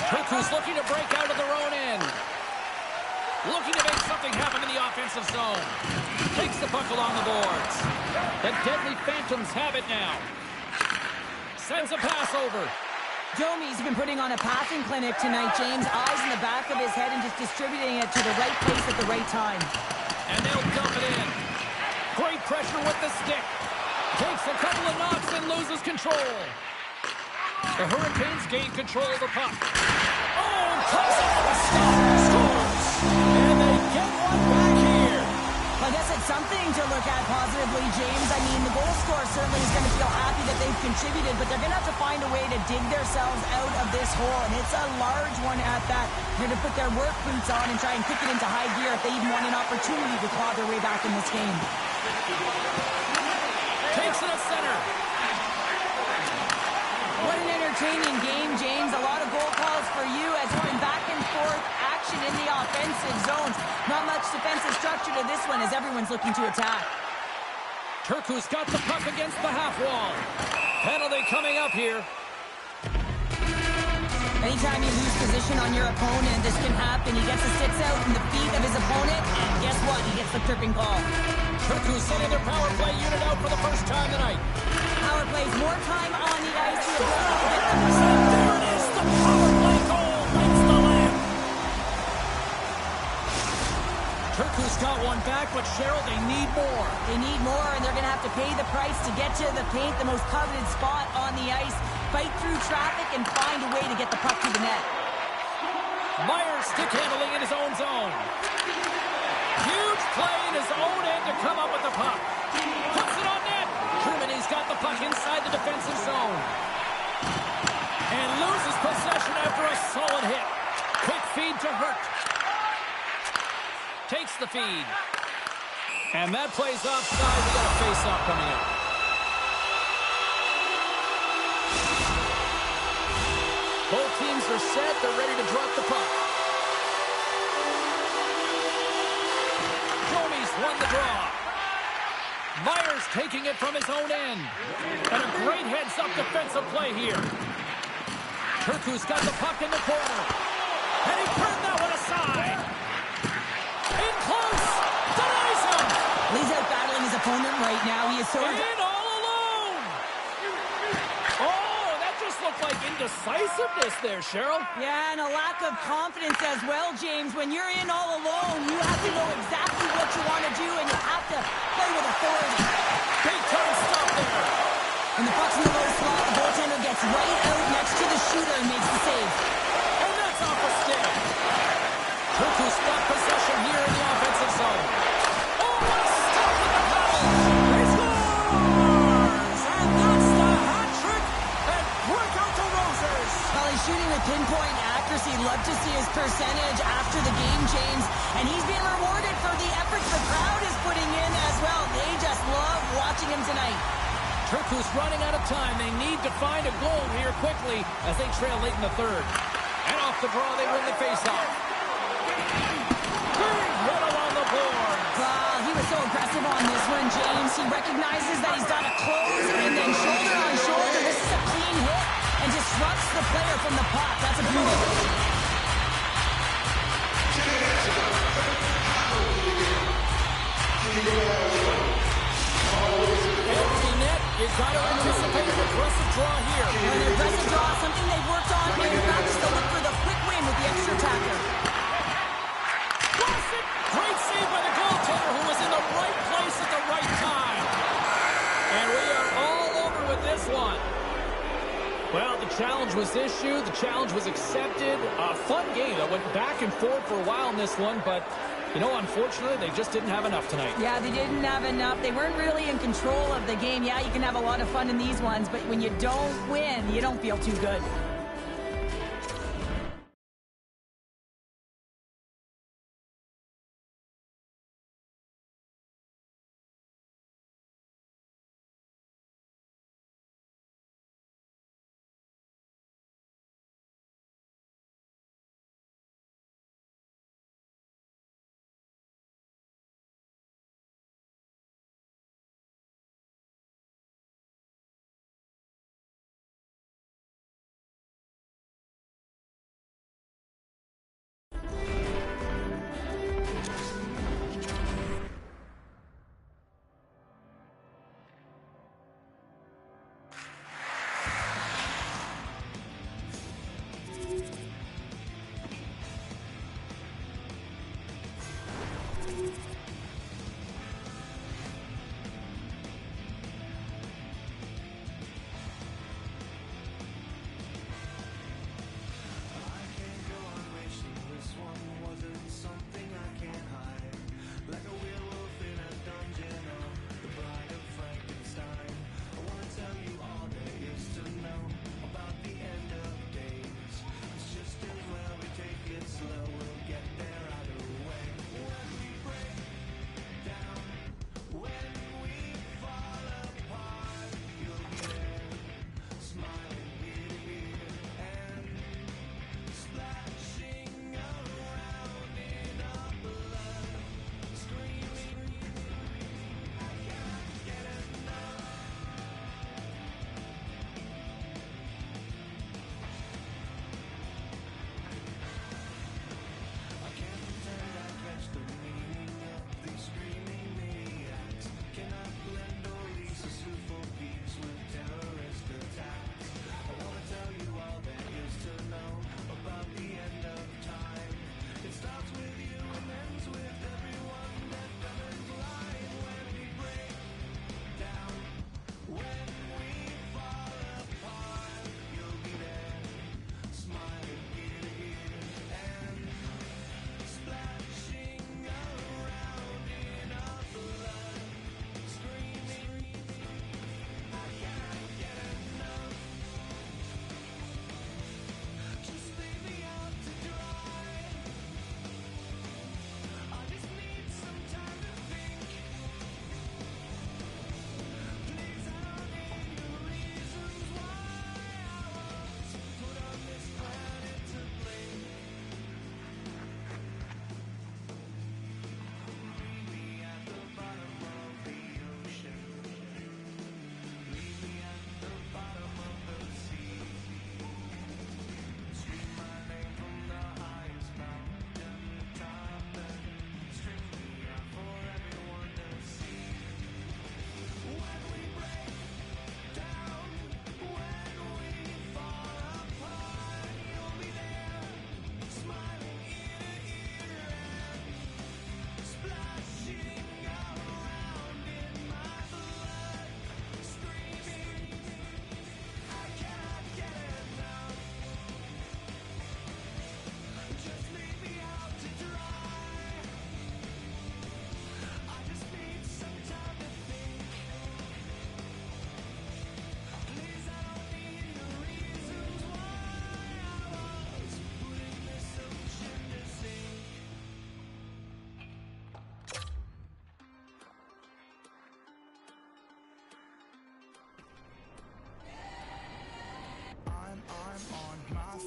Turku's looking to break out of their own end. Looking to make something happen in the offensive zone. Takes the puck along the boards. The Deadly Phantoms have it now. Sends a pass over. Domi's been putting on a passing clinic tonight, James. Eyes in the back of his head and just distributing it to the right place at the right time. And they'll dump it in. Great pressure with the stick. Takes a couple of knocks and loses control. The Hurricanes gain control of the puck. Oh, comes up with a stop. Scores. And they get one back here. I guess it's something to look at positively, James. I mean, the goal scorer certainly is going to feel happy that they've contributed, but they're going to have to find a way to dig themselves out of this hole, and it's a large one at that. They're going to put their work boots on and try and kick it into high gear if they even want an opportunity to claw their way back in this game. Takes it at center. What an entertaining game, James. A lot of goal calls for you as it's been back and forth action in the offensive zones. Not much defensive structure to this one as everyone's looking to attack. Turku's got the puck against the half wall. Penalty coming up here. Anytime you lose position on your opponent, this can happen. He gets the sticks out from the feet of his opponent, and guess what? He gets the tripping call. Turku's sending their power play unit out for the first time tonight. Power plays more time on the ice. The there it is, the power play goal wins the lamp. Turku's got one back, but Cheryl, they need more. They need more, and they're going to have to pay the price to get to the paint, the most coveted spot on the ice, fight through traffic, and find a way to get the puck to the net. Myers stick handling in his own zone. Huge play in his own end to come up with the puck. Puts it on net. Germany's got the puck inside the defensive zone. And loses possession after a solid hit. Quick feed to Hurt. Takes the feed. And that plays offside. We got a face-off coming up. Both teams are set. They're ready to drop the puck. Domi's won the draw. Myers taking it from his own end. And a great heads-up defensive play here. Turku's got the puck in the corner. And he turned that one aside. In close. Denies him. He's out battling his opponent right now. He is so... In all alone. Oh, that just looked like indecisiveness there, Cheryl. Yeah, and a lack of confidence as well, James. When you're in all alone, you have to know exactly what you want to do, and you have to play with authority. Big time stop there. And the puck's in the low slot. The goaltender gets right out next to the shooter and makes the save. And that's off a stick. Turku's got possession here in the offensive zone. Oh, what a stop with the paddle. He scores! And that's the hat trick. And break out the roses. Well, he's shooting with pinpoint accuracy. Love to see his percentage after the game, James. And he's being rewarded for the efforts the crowd is putting in as well. They just love watching him tonight. Turku's running out of time. They need to find a goal here quickly as they trail late in the third. And off the draw, they win the faceoff. Big hit along the board. He was so aggressive on this one, James. He recognizes that he's got to close and then shoulder on shoulder. This is a clean hit and disrupts the player from the puck. That's a beauty. Empty net, you've got to anticipate an aggressive draw here. An aggressive draw, something they've worked on, and practice to look for the quick win with the extra attacker. Boston, great save by the goaltender who was in the right place at the right time. And we are all over with this one. Well, the challenge was issued. The challenge was accepted. A fun game that went back and forth for a while in this one, but, you know, unfortunately, they just didn't have enough tonight. Yeah, they didn't have enough. They weren't really in control of the game. Yeah, you can have a lot of fun in these ones, but when you don't win, you don't feel too good.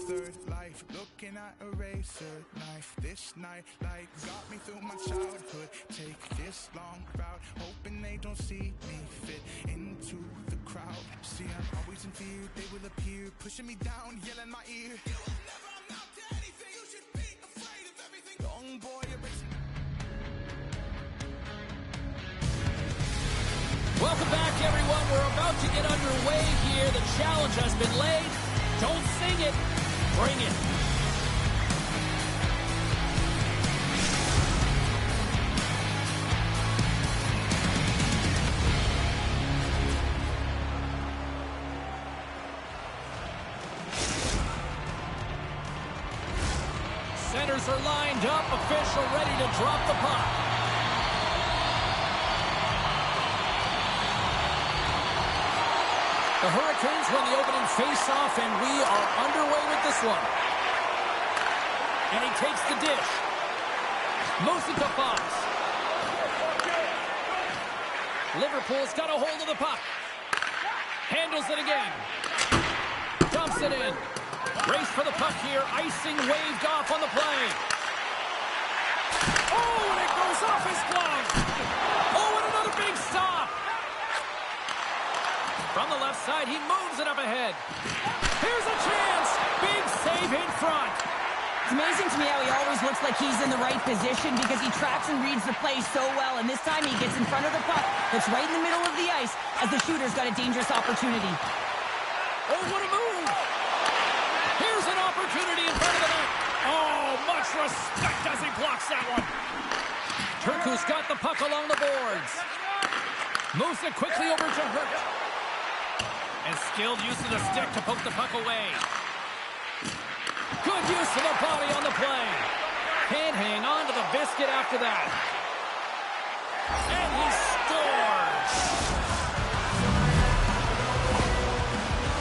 third life, looking at a razor knife. This night light got me through my childhood. Take this long route, hoping they don't see me fit into the crowd. See, I'm always in fear, they will appear, pushing me down, yelling my ear. You will never amount to anything, you should be afraid of everything. Young boy, you're racing. Welcome back, everyone. We're about to get underway here. The challenge has been laid. Don't sing it. Bring it. Centers are lined up. Official ready to drop the puck. The Hurricanes win the opening face-off, and we are underway with this one. And he takes the dish. Moves it to Fox. Liverpool's got a hold of the puck. Handles it again. Dumps it in. Race for the puck here. Icing waved off on the play. Oh, and it goes off his glove. Oh, and another big stop. From the left side, he moves it up ahead. Here's a chance. Big save in front. It's amazing to me how he always looks like he's in the right position because he tracks and reads the play so well. And this time he gets in front of the puck that's right in the middle of the ice as the shooter's got a dangerous opportunity. Oh, what a move. Here's an opportunity in front of the net. Oh, much respect as he blocks that one. Turku's got the puck along the boards. Moves it quickly over to Hurt. And skilled use of the stick to poke the puck away. Good use of the body on the play. Can't hang on to the biscuit after that. And he scores.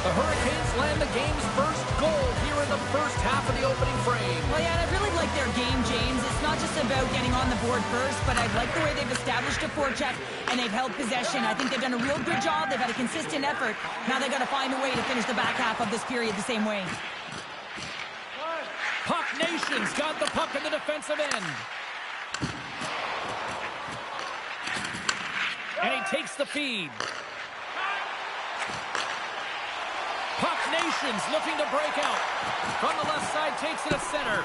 The Hurricanes land the game's first goal here in the first half of the opening frame. Well, yeah, I really like their game, James. It's not just about getting on the board first, but I like the way they've established a forecheck and they've held possession. I think they've done a real good job. They've had a consistent effort. Now they've got to find a way to finish the back half of this period the same way. Puck Nation's got the puck in the defensive end. And he takes the feed. Puck Nation's looking to break out. From the left side, takes it at center.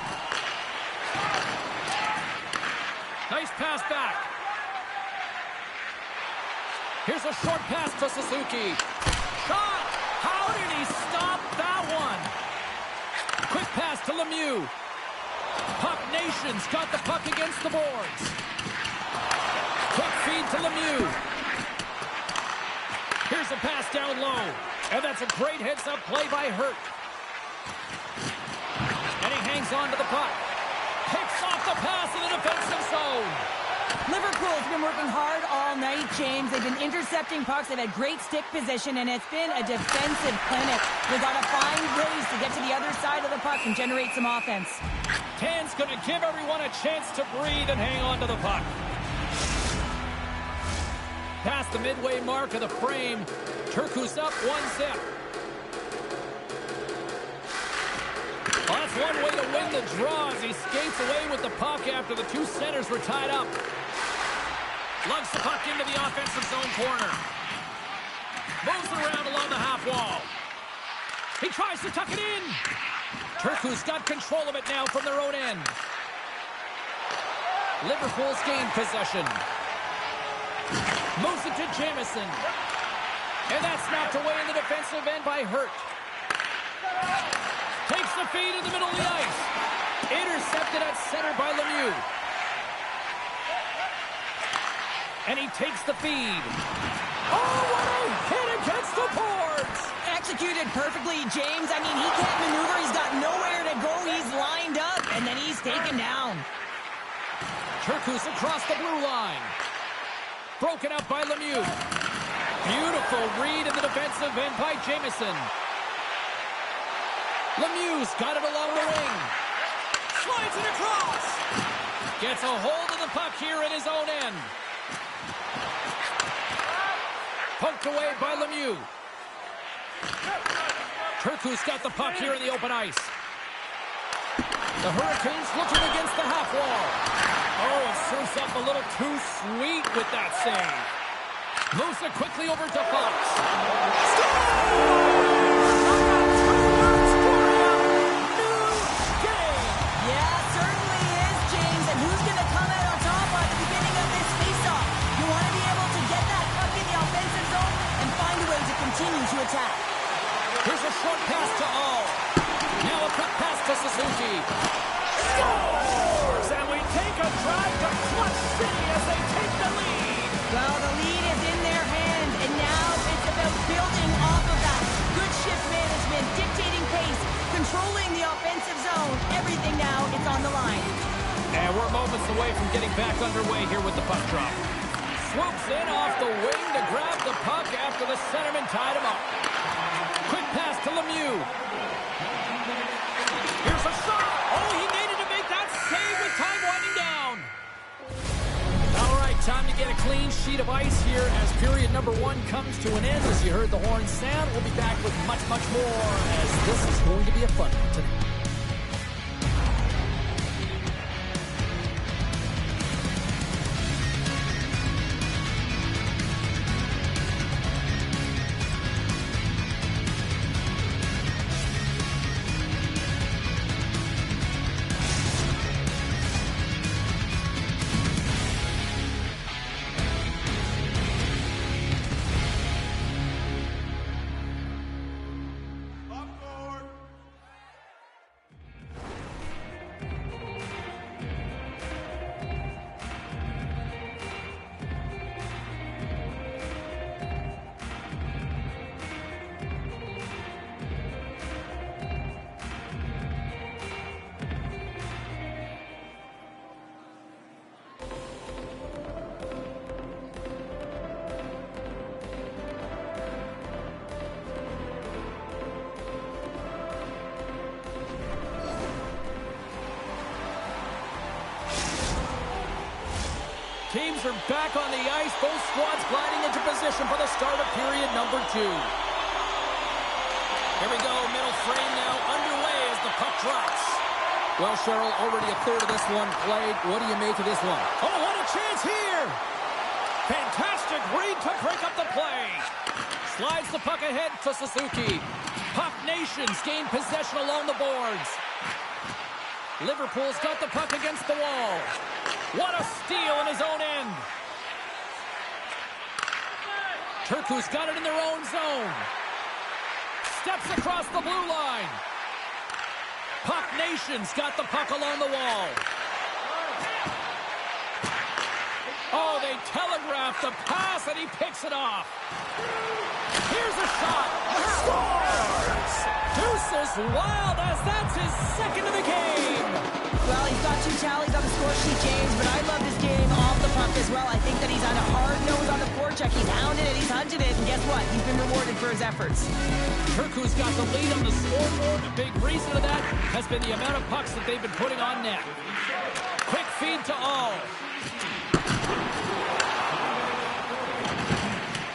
Nice pass back. Here's a short pass to Suzuki. Shot! How did he stop that one? Quick pass to Lemieux. Puck Nation's got the puck against the boards. Quick feed to Lemieux. Here's a pass down low. And that's a great heads-up play by Hurt. And he hangs on to the puck. Picks off the pass in the defensive zone. Liverpool's been working hard all night, James. They've been intercepting pucks. They've had great stick position, and it's been a defensive clinic. They've got to find ways to get to the other side of the puck and generate some offense. Tan's going to give everyone a chance to breathe and hang on to the puck. Past the midway mark of the frame, Turku's up 1-0. Well, that's one way to win the draw as he skates away with the puck after the two centers were tied up. Lugs the puck into the offensive zone corner. Moves it around along the half wall. He tries to tuck it in. Turku's got control of it now from their own end. Liverpool's gained possession. Moves it to Jamison. And that's knocked away in the defensive end by Hurt. Takes the feed in the middle of the ice. Intercepted at center by Lemieux. And he takes the feed. Oh, what a hit against the boards! Executed perfectly, James. I mean, he can't maneuver. He's got nowhere to go. He's lined up, and then he's taken down. Turku's across the blue line. Broken up by Lemieux. Beautiful read in the defensive end by Jamison. Lemieux's got it along the wing. Slides it across. Gets a hold of the puck here in his own end. Poked away by Lemieux. Turku's got the puck here in the open ice. The Hurricanes looking against the half wall. Oh, it serves up a little too sweet with that save. Moves it quickly over to Fox. Yeah, certainly is, James. And who's going to come out on top at the beginning of this faceoff? You want to be able to get that puck in the offensive pass to All. Now a quick pass to Suzuki. Scores! And we take a drive to Clutch City as they take the lead. Well, the lead is in their hands, and now it's about building off of that. Good shift management, dictating pace, controlling the offensive zone. Everything now, it's on the line. And we're moments away from getting back underway here with the puck drop. Swoops in off the wing to grab the puck after the centerman tied him up. Quick pass to Lemieux. Here's a shot. Oh, he needed to make that save with time winding down. All right, time to get a clean sheet of ice here as period number 1 comes to an end. As you heard the horn sound, we'll be back with much, much more as this is going to be a fun one tonight. Teams are back on the ice. Both squads gliding into position for the start of period number 2. Here we go. Middle frame now underway as the puck drops. Well, Cheryl, already a third of this one played. What do you make of this one? Oh, what a chance here! Fantastic read to break up the play. Slides the puck ahead to Suzuki. Puck Nations gain possession along the boards. Liverpool's got the puck against the wall. What a steal in his own end. Turku's got it in their own zone. Steps across the blue line. Puck Nation's got the puck along the wall. Oh, they telegraphed the pass, and he picks it off. Here's a shot. Scores! Deuces Wild as that's his second of the game. Well, he's got 2 tallies on the score sheet, James, but I love this game off the puck as well. I think that he's on a hard nose on the forecheck. He's hounded it, he's hunted it, and guess what? He's been rewarded for his efforts. Turku's got the lead on the scoreboard. A big reason of that has been the amount of pucks that they've been putting on net. Quick feed to All.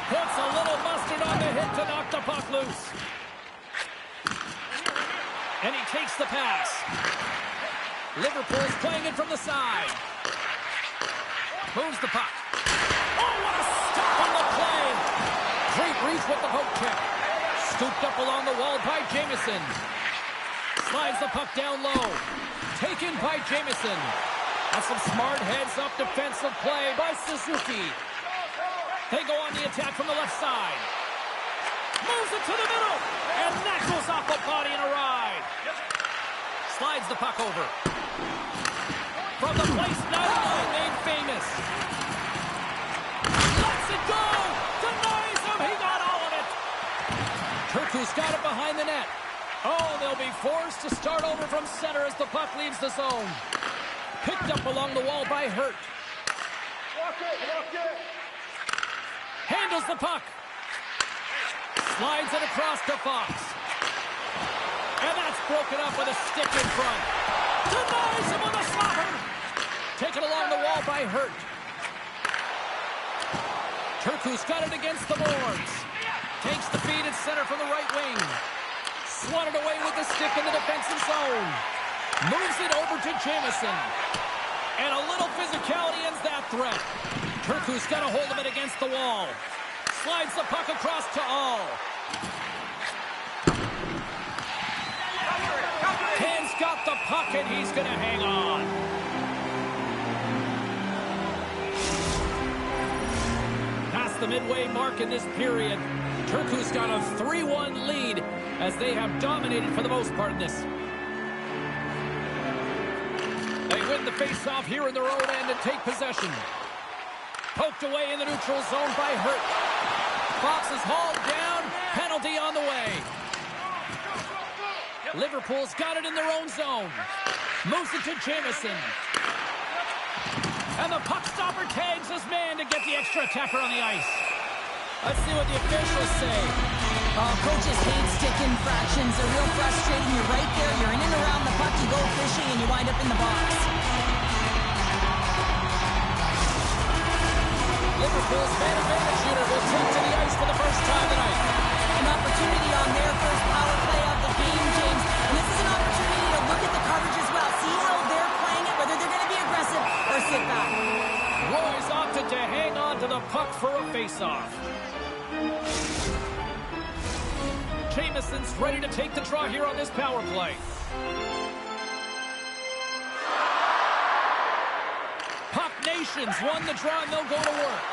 Puts a little mustard on the hit to knock the puck loose. And he takes the pass. Liverpool's playing it from the side. Moves the puck. Oh, what a stop on the play. Great reach with the poke check. Scooped up along the wall by Jamieson. Slides the puck down low. Taken by Jamieson. That's some smart heads-up defensive play by Suzuki. They go on the attack from the left side. Moves it to the middle. And that goes off the body in a ride. Slides the puck over. From the place now made famous. Lets it go. Denies him. He got all of it. Turku's got it behind the net. Oh, they'll be forced to start over from center as the puck leaves the zone. Picked up along the wall by Hurt. Handles the puck. Slides it across to Fox. And that's broken up with a stick in front. Denies him with a slapper. Taken along the wall by Hurt. Turku's got it against the boards. Takes the feed at center from the right wing. Swatted away with the stick in the defensive zone. Moves it over to Jamieson. And a little physicality ends that threat. Turku's got a hold of it against the wall. Slides the puck across to All. Ken's got the puck and he's going to hang on. Past the midway mark in this period. Turku's got a 3-1 lead as they have dominated for the most part in this. They win the face-off here in their own end and take possession. Poked away in the neutral zone by Hurt. Fox is hauled down. Penalty on the way. Liverpool's got it in their own zone. Moves it to Jamison. And the puck stopper tags his man to get the extra attacker on the ice. Let's see what the officials say. Coaches hate stick infractions. They're real frustrating. You're right there. You're in and around the puck. You go fishing and you wind up in the box. Liverpool's man advantage unit will take to the ice for the first time tonight. An opportunity on their first power play of the game, James. And this is an opportunity to look at the coverage as well. See how they're playing it, whether they're going to be aggressive or sit back. Roy's opted to hang on to the puck for a face-off. Jamison's ready to take the draw here on this power play. Puck Nations won the draw and they'll go to work.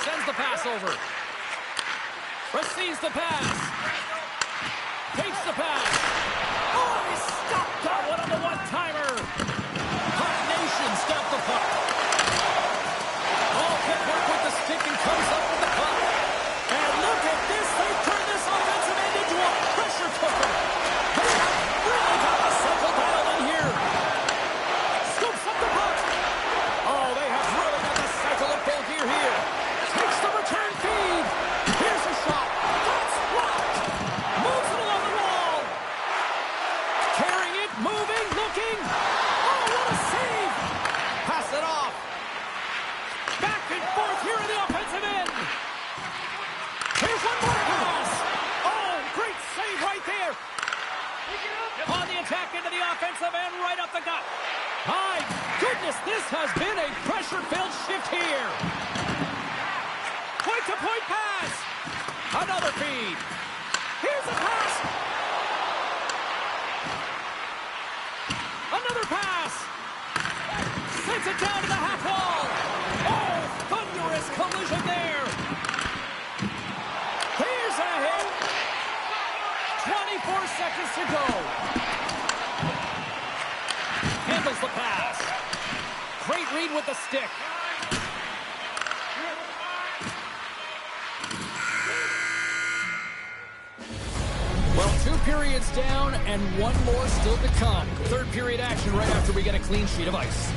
Sends the pass over. Receives the pass. Takes the pass. Oh, he stopped that one on the one-timer. Puck Nations got the puck. Oh, can work with the stick and comes up with the puck. And look at this. They turn this offensive end into a pressure cooker. They have really got the cycle dialed in here. Scoops up the puck. Oh, they have really got the cycle of full gear here. Takes the return feed. Here's a shot. That's blocked. Moves it along the wall. Carrying it, moving, looking. Oh, what a save. Pass it off. Back and forth here in the offensive end. Here's one more pass. Oh, great save right there. On the attack into the offensive end, right up the gut. My goodness, this has been a pressure-filled shift here. Point-to-point pass. Another feed. Here's a pass. Another pass. Sends it down to the half wall. Oh, thunderous collision there. Here's a hit. 24 seconds to go. Handles the pass. Great read with the stick. Well, 2 periods down and 1 more still to come. Third period action right after we get a clean sheet of ice.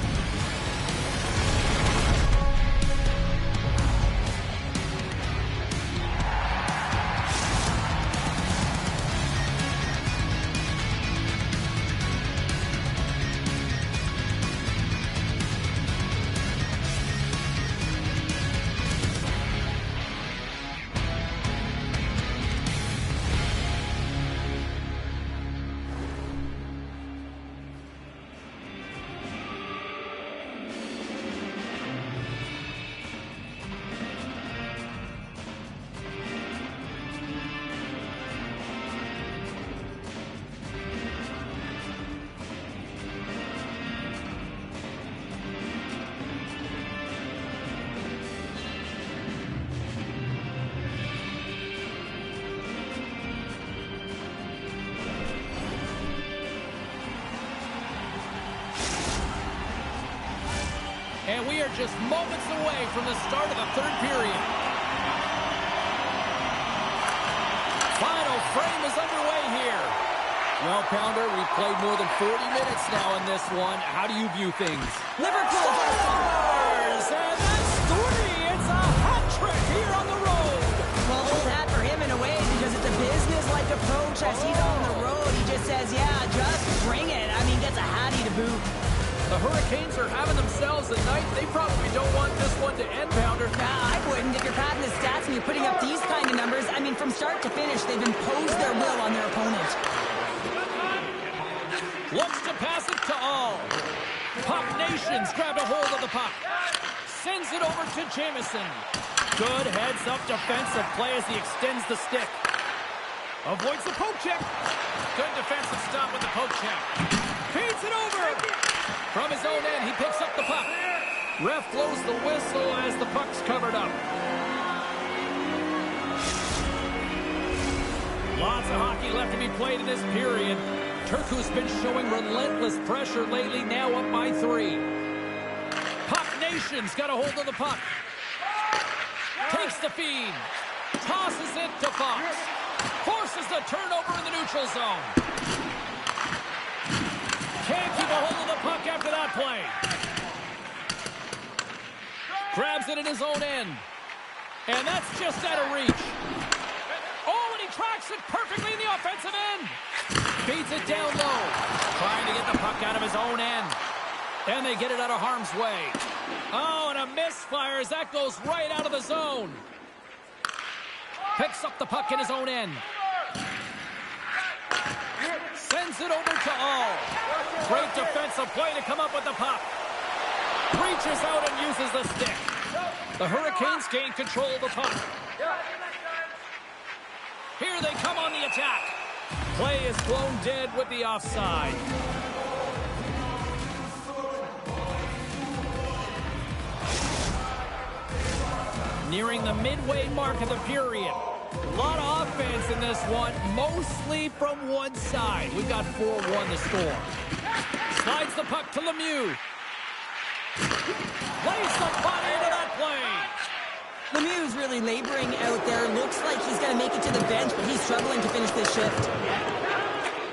And we are just moments away from the start of the third period. Final frame is underway here. Well, Pounder, we've played more than 40 minutes now in this one. How do you view things? Liverpool scores! And that's 3! It's a hat trick here on the road! Well, old hat for him in a way because it's a business-like approach as he's on the road. He just says, yeah, just bring it. I mean, gets a hattie to boot. The Hurricanes are having themselves a night. They probably don't want this one to end, Pounder. Nah, I wouldn't. If you're padding the stats and you're putting up these kind of numbers, I mean, from start to finish, they've imposed their will on their opponent. Looks to pass it to all. Puck Nations grabbed a hold of the puck. Sends it over to Jamison. Good heads-up defensive play as he extends the stick. Avoids the poke check. Good defensive stop with the poke check. Feeds it over. From his own end, he picks up the puck. Ref blows the whistle as the puck's covered up. Lots of hockey left to be played in this period. Turku's been showing relentless pressure lately, now up by 3. Puck Nation's got a hold of the puck. Takes the feed. Tosses it to Fox. Forces the turnover in the neutral zone. Can't keep a hold of the puck after that play. Grabs it in his own end. And that's just out of reach. Oh, and he tracks it perfectly in the offensive end. Feeds it down low. Trying to get the puck out of his own end. And they get it out of harm's way. Oh, and a misfire as that goes right out of the zone. Picks up the puck in his own end. Sends it over to All. Great defensive play to come up with the puck. Reaches out and uses the stick. The Hurricanes gain control of the puck. Here they come on the attack. Play is blown dead with the offside. Nearing the midway mark of the period. A lot of offense in this one, mostly from one side. We've got 4-1 to score. Slides the puck to Lemieux. Lays the body into that play. Lemieux's really laboring out there. Looks like he's going to make it to the bench, but he's struggling to finish this shift.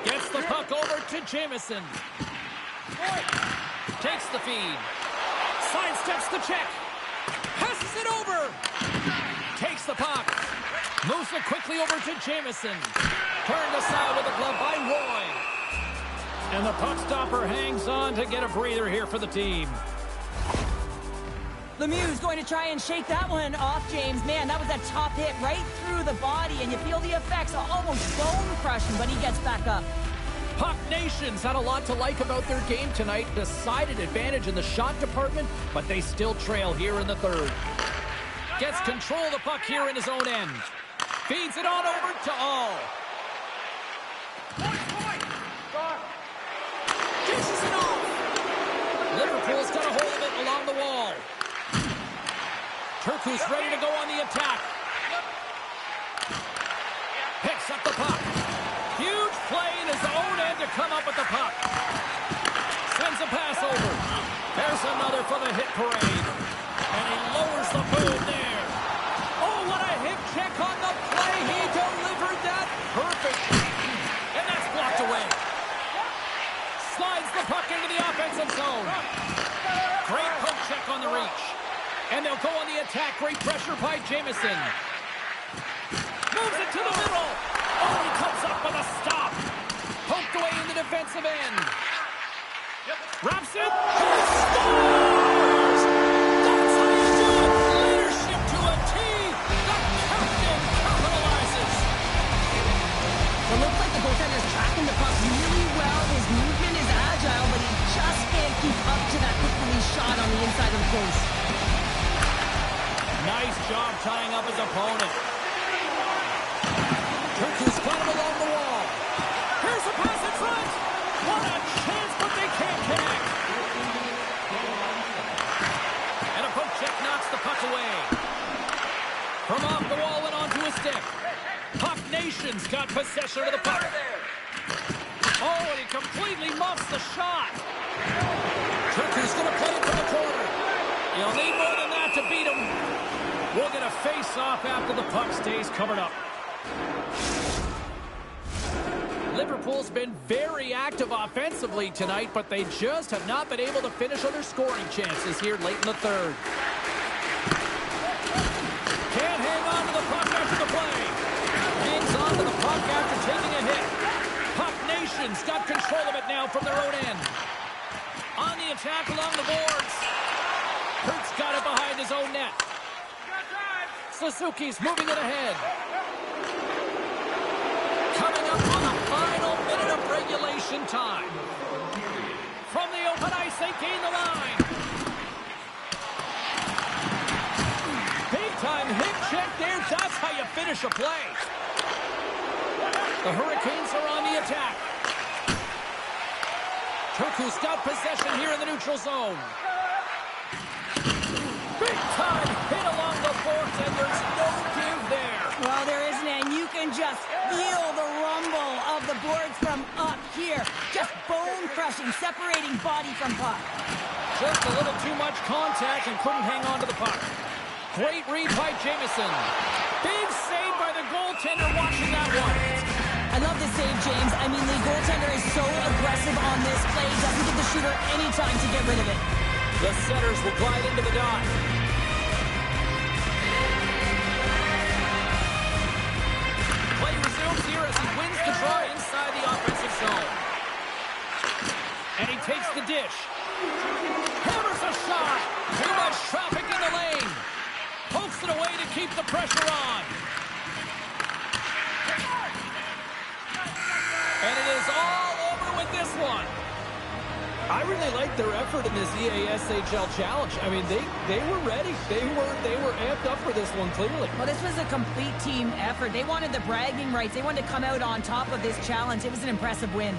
Gets the puck over to Jamison. Takes the feed. Sidesteps the check. Passes it over. Takes the puck. Moves it quickly over to Jamison. Turned aside with a glove by Roy. And the puck stopper hangs on to get a breather here for the team. Lemieux's going to try and shake that one off, James. Man, that was a top hit right through the body, and you feel the effects of almost bone crushing, but he gets back up. Puck Nation's had a lot to like about their game tonight. Decided advantage in the shot department, but they still trail here in the third. Gets control of the puck here in his own end. Feeds it on over to All. Dishes it off. Liverpool's got a hold of it along the wall. Turku's ready to go on the attack. Picks up the puck. Huge play in his own end to come up with the puck. Sends a pass over. There's another for the hit parade. And he lowers the boom there. Oh, what a hip check on the play. He delivered that perfect. And that's blocked away. Slides the puck into the offensive zone. Great poke check on the reach. And they'll go on the attack. Great pressure by Jamison. Moves it to the middle. Oh, he comes up with a stop. Poked away in the defensive end. Wraps it. Scores! That's how you do it. Leadership to a T. The captain capitalizes. It looks like the goaltender's tracking the puck really well. His movement is agile, but he just can't keep up to that quick release shot on the inside of the post. Nice job tying up his opponent. Turku's got him along the wall. Here's a pass in front. What a chance, but they can't connect. And a poke check knocks the puck away. From off the wall and onto his stick. Puck Nation's got possession of the puck. Oh, and he completely muffs the shot. Turku's going to play it to the corner. You'll need more than that to beat him. We'll get a face-off after the puck stays covered up. Liverpool's been very active offensively tonight, but they just have not been able to finish on their scoring chances here late in the third. Can't hang on to the puck after the play. Hangs on to the puck after taking a hit. Puck Nation's got control of it now from their own end. On the attack along the boards. Kurt's got it behind his own net. Suzuki's moving it ahead. Coming up on the final minute of regulation time. From the open ice, they gain the line. Big time hip check there. That's how you finish a play. The Hurricanes are on the attack. Turku's got possession here in the neutral zone. Big time hit along the boards, and there's no give there. Well, there isn't, and you can just feel the boards from up here. Just bone-crushing, separating body from puck. Just a little too much contact and couldn't hang on to the puck. Great read by Jamison. Big save by the goaltender watching that one. I love this save, James. I mean, the goaltender is so aggressive on this play. Doesn't give the shooter any time to get rid of it. The setters will glide into the dot. Play resumes here as he wins the draw inside the offensive zone. And he takes the dish. Hammers a shot. Too much traffic in the lane. Pokes it away to keep the pressure on. And it is all over with this one. I really like their effort in this EASHL challenge. I mean, they were ready. They were amped up for this one, clearly. Well, this was a complete team effort. They wanted the bragging rights. They wanted to come out on top of this challenge. It was an impressive win.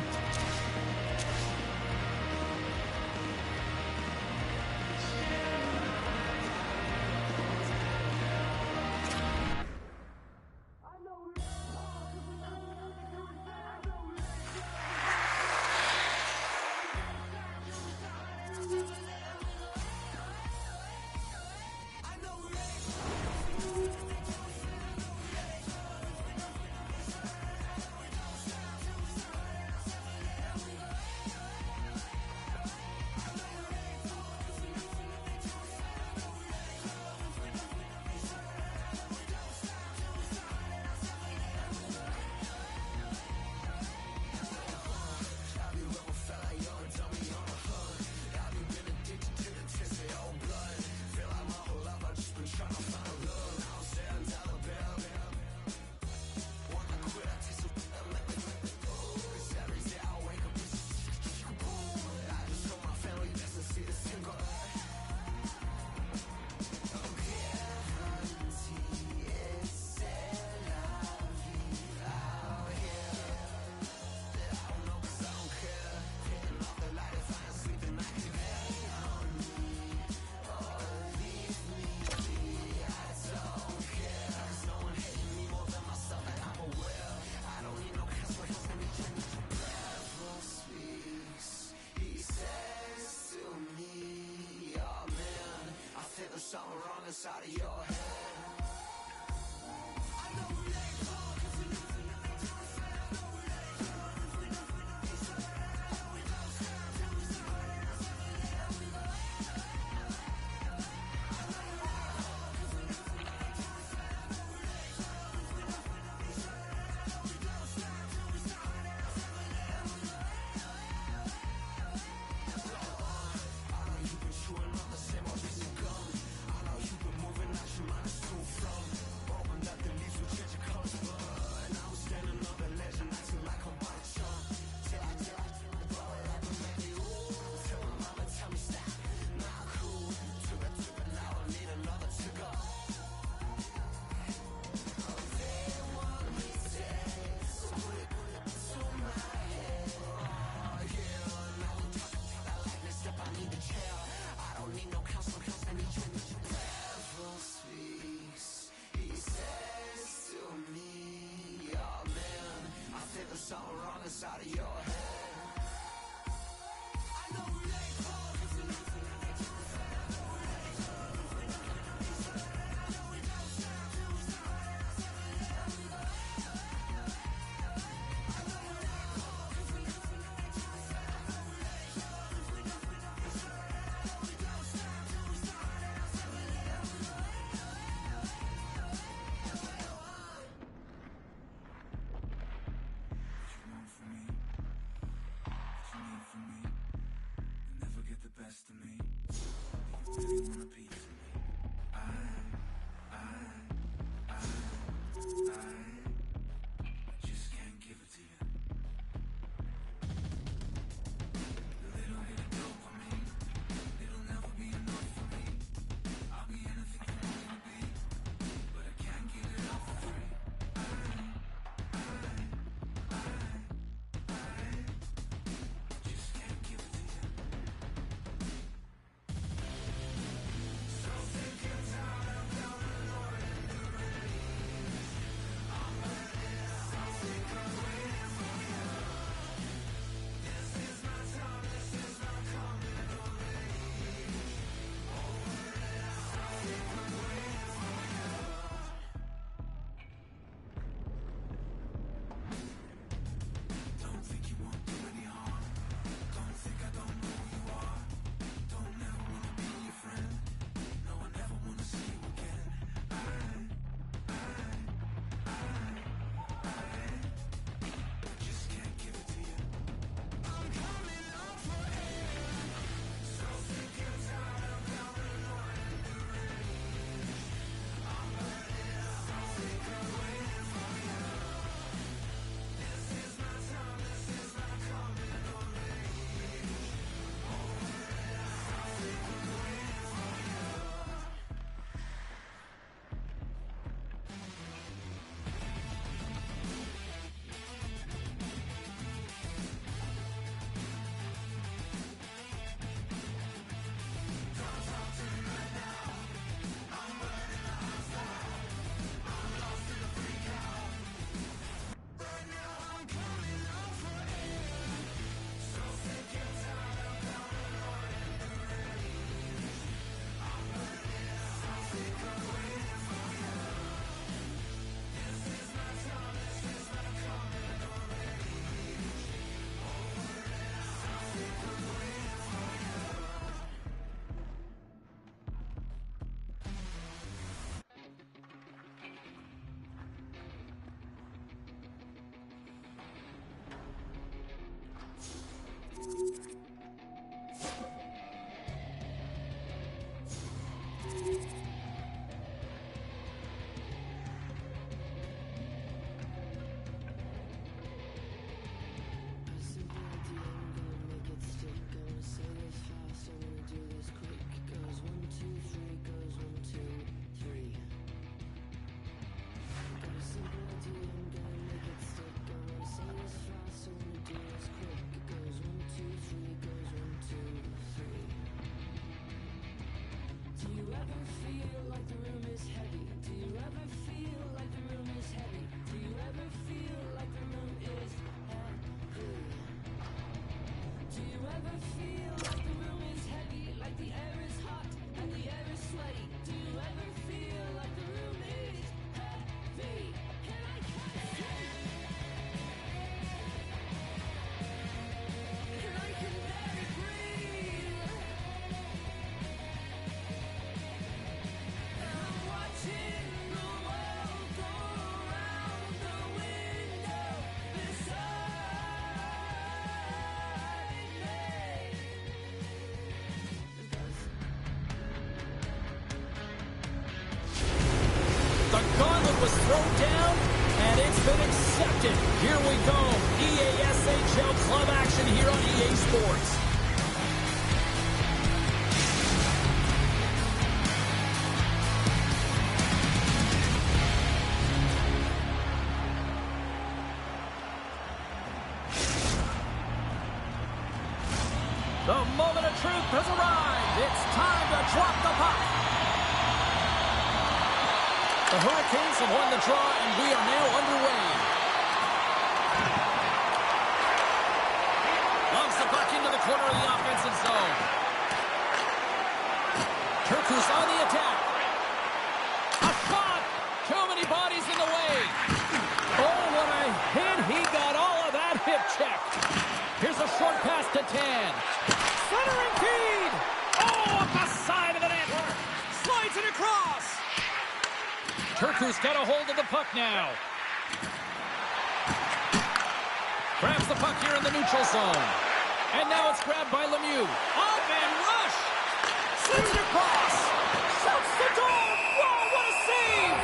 Out of your head. Out of your head. Was thrown down, and it's been accepted. Here we go. EASHL club action here on EA Sports. The moment of truth has arrived. It's time to drop the puck. The Hurricanes have won the draw, and we are now underway. Lumps the puck into the corner of the offensive zone. Jurricanes on the attack. A shot! Too many bodies in the way. Oh, what a hit. He got all of that hip check. Here's a short pass to Tan. Centering feed! Oh, up the side of the net. Slides it across. Jurricanes got a hold of the puck now. Grabs the puck here in the neutral zone. And now it's grabbed by Lemieux. Up and rush! Sends it across! Shoots the goal! Whoa, what a save!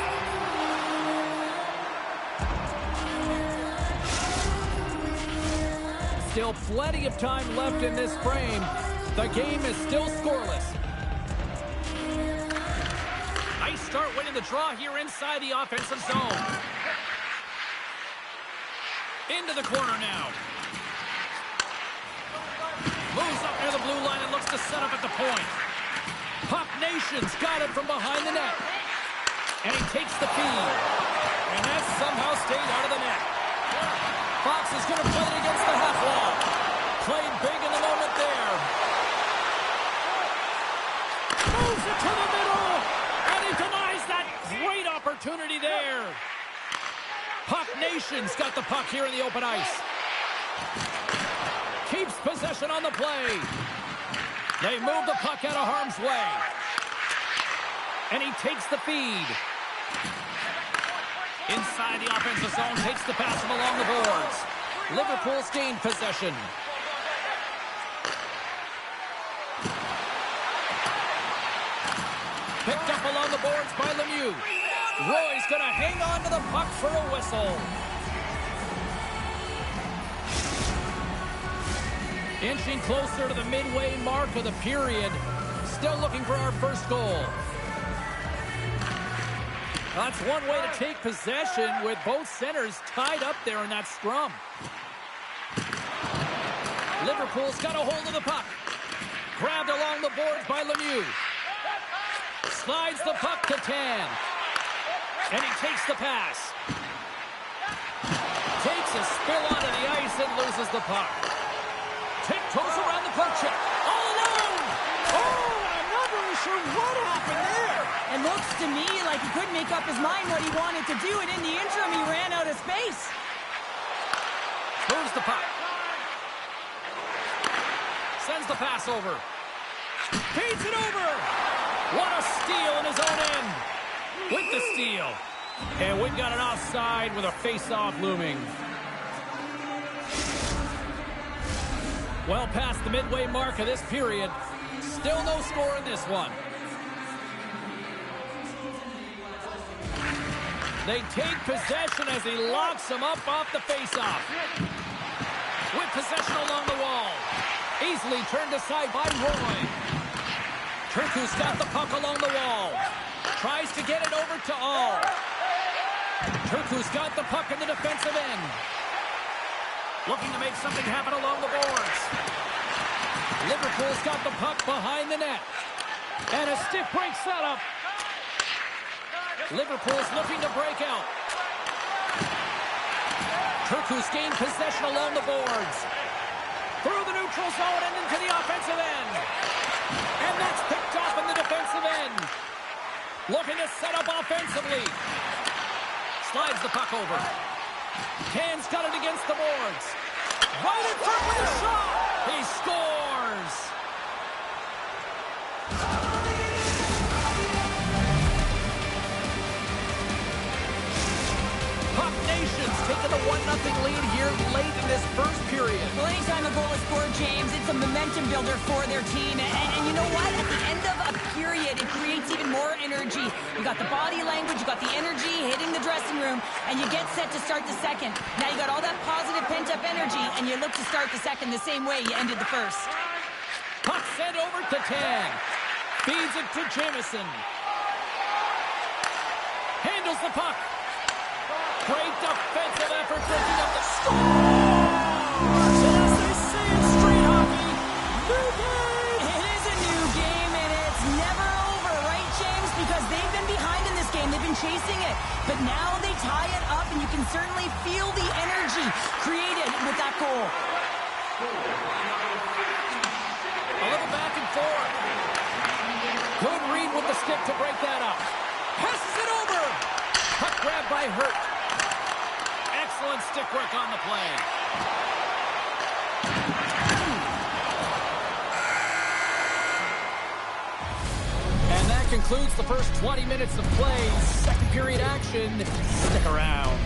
Still plenty of time left in this frame. The game is still scoreless. Start winning the draw here inside the offensive zone. Into the corner now. Moves up near the blue line and looks to set up at the point. Puck Nation's got it from behind the net. And he takes the feed. And that somehow stayed out of the net. Fox is going to play it against the half wall. Played big in the moment there. Moves it to the middle. And he denies that great opportunity there. Puck Nation's got the puck here in the open ice. Keeps possession on the play. They move the puck out of harm's way. And he takes the feed. Inside the offensive zone, takes the pass from along the boards. Liverpool's gained possession. Picked up along the boards by Lemieux. Roy's going to hang on to the puck for a whistle. Inching closer to the midway mark of the period. Still looking for our first goal. That's one way to take possession with both centers tied up there in that scrum. Liverpool's got a hold of the puck. Grabbed along the boards by Lemieux. Slides the puck to Tan. And he takes the pass. Takes a spill onto the ice and loses the puck. Tiptoes around the puck check. All alone! Oh, I'm not really sure what happened there. It looks to me like he couldn't make up his mind what he wanted to do, and in the interim, he ran out of space. Moves the puck. Sends the pass over. Feeds it over! What a steal in his own end! With the steal. And we've got an offside with a face-off looming. Well past the midway mark of this period. Still no score in this one. They take possession as he locks him up off the faceoff. With possession along the wall. Easily turned aside by Roy. Turku's got the puck along the wall. Tries to get it over to All. Turku's got the puck in the defensive end. Looking to make something happen along the boards. Liverpool's got the puck behind the net. And a stiff break setup. Liverpool's looking to break out. Turku's gained possession along the boards. Through the neutral zone and into the offensive end. And that's picked off in the defensive end. Looking to set up offensively. Slides the puck over. Can's got it against the boards. Right in front with a shot. He scores. Puck Nation's taking a 1-0 lead here late in this first period. Well, anytime a goal is scored, James, it's a momentum builder for their team. And you know what? At the end of a period, it creates even more energy. You got the body language, you got the energy hitting the dressing room, and you get set to start the second. Now you got all that positive pent-up energy, and you look to start the second the same way you ended the first. Puck sent over to Tang. Feeds it to Jamison. Handles the puck. Great defensive effort, breaking up the score! And as they say in street hockey, new game! It is a new game, and it's never over, right, James? Because they've been behind in this game. They've been chasing it. But now they tie it up, and you can certainly feel the energy created with that goal. A little back and forth. Good read with the stick to break that up. Passes it over! Puck grabbed by Hurt. Excellent stick work on the play. And that concludes the first 20 minutes of play. Second period action. Stick around.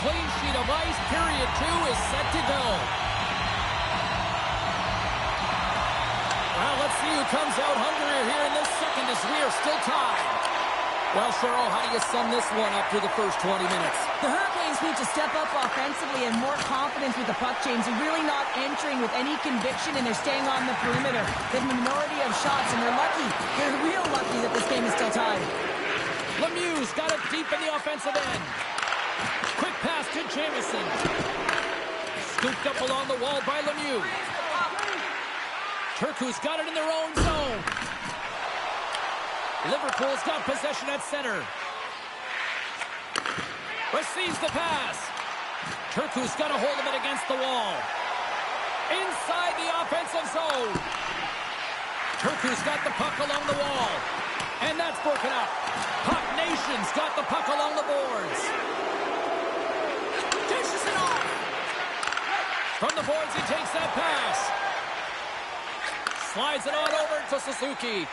Clean sheet of ice, period 2 is set to go. Well, let's see who comes out hungrier here in this second as we are still tied. Well, Cheryl, how do you sum this one up through the first 20 minutes? The Hurricanes need to step up offensively and more confidence with the puck, James. They're really not entering with any conviction, and they're staying on the perimeter. They have a minority of shots, and they're lucky. They're real lucky that this game is still tied. Lemieux's got it deep in the offensive end. Quick pass to Jamison. Scooped up along the wall by Lemieux. Turku's got it in their own zone. Liverpool's got possession at center. Receives the pass. Turku's got a hold of it against the wall. Inside the offensive zone. Turku's got the puck along the wall. And that's broken up. Puck Nation's got the puck along the boards. Dishes it off. From the boards, he takes that pass. Slides it on over to Suzuki.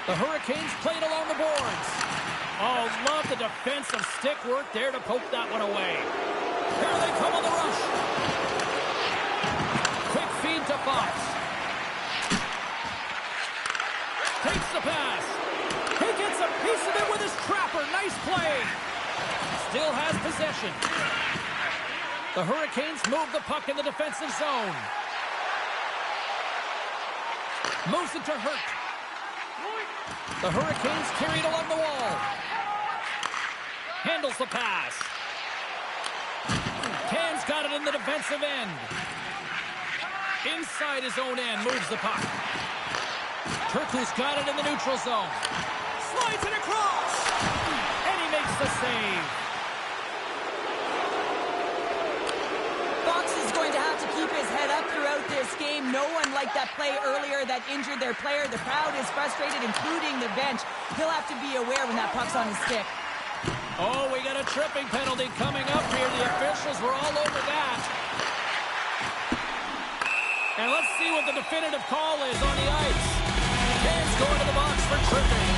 The Hurricanes played along the boards. Oh, love the defensive stick work there to poke that one away. Here they come on the rush. Quick feed to Fox. Takes the pass. He gets a piece of it with his trapper. Nice play. Still has possession. The Hurricanes move the puck in the defensive zone. Moves it to Hurt. The Hurricanes carried along the wall. Handles the pass. Can's got it in the defensive end. Inside his own end, moves the puck. Turku's got it in the neutral zone. Slides it across. And he makes the save. Fox is going to have to keep his head up throughout this game. No one liked that play earlier that injured their player. The crowd is frustrated, including the bench. He'll have to be aware when that puck's on his stick. Oh, we got a tripping penalty coming up here. The officials were all over that. And let's see what the definitive call is on the ice. Can's going to the box for tripping.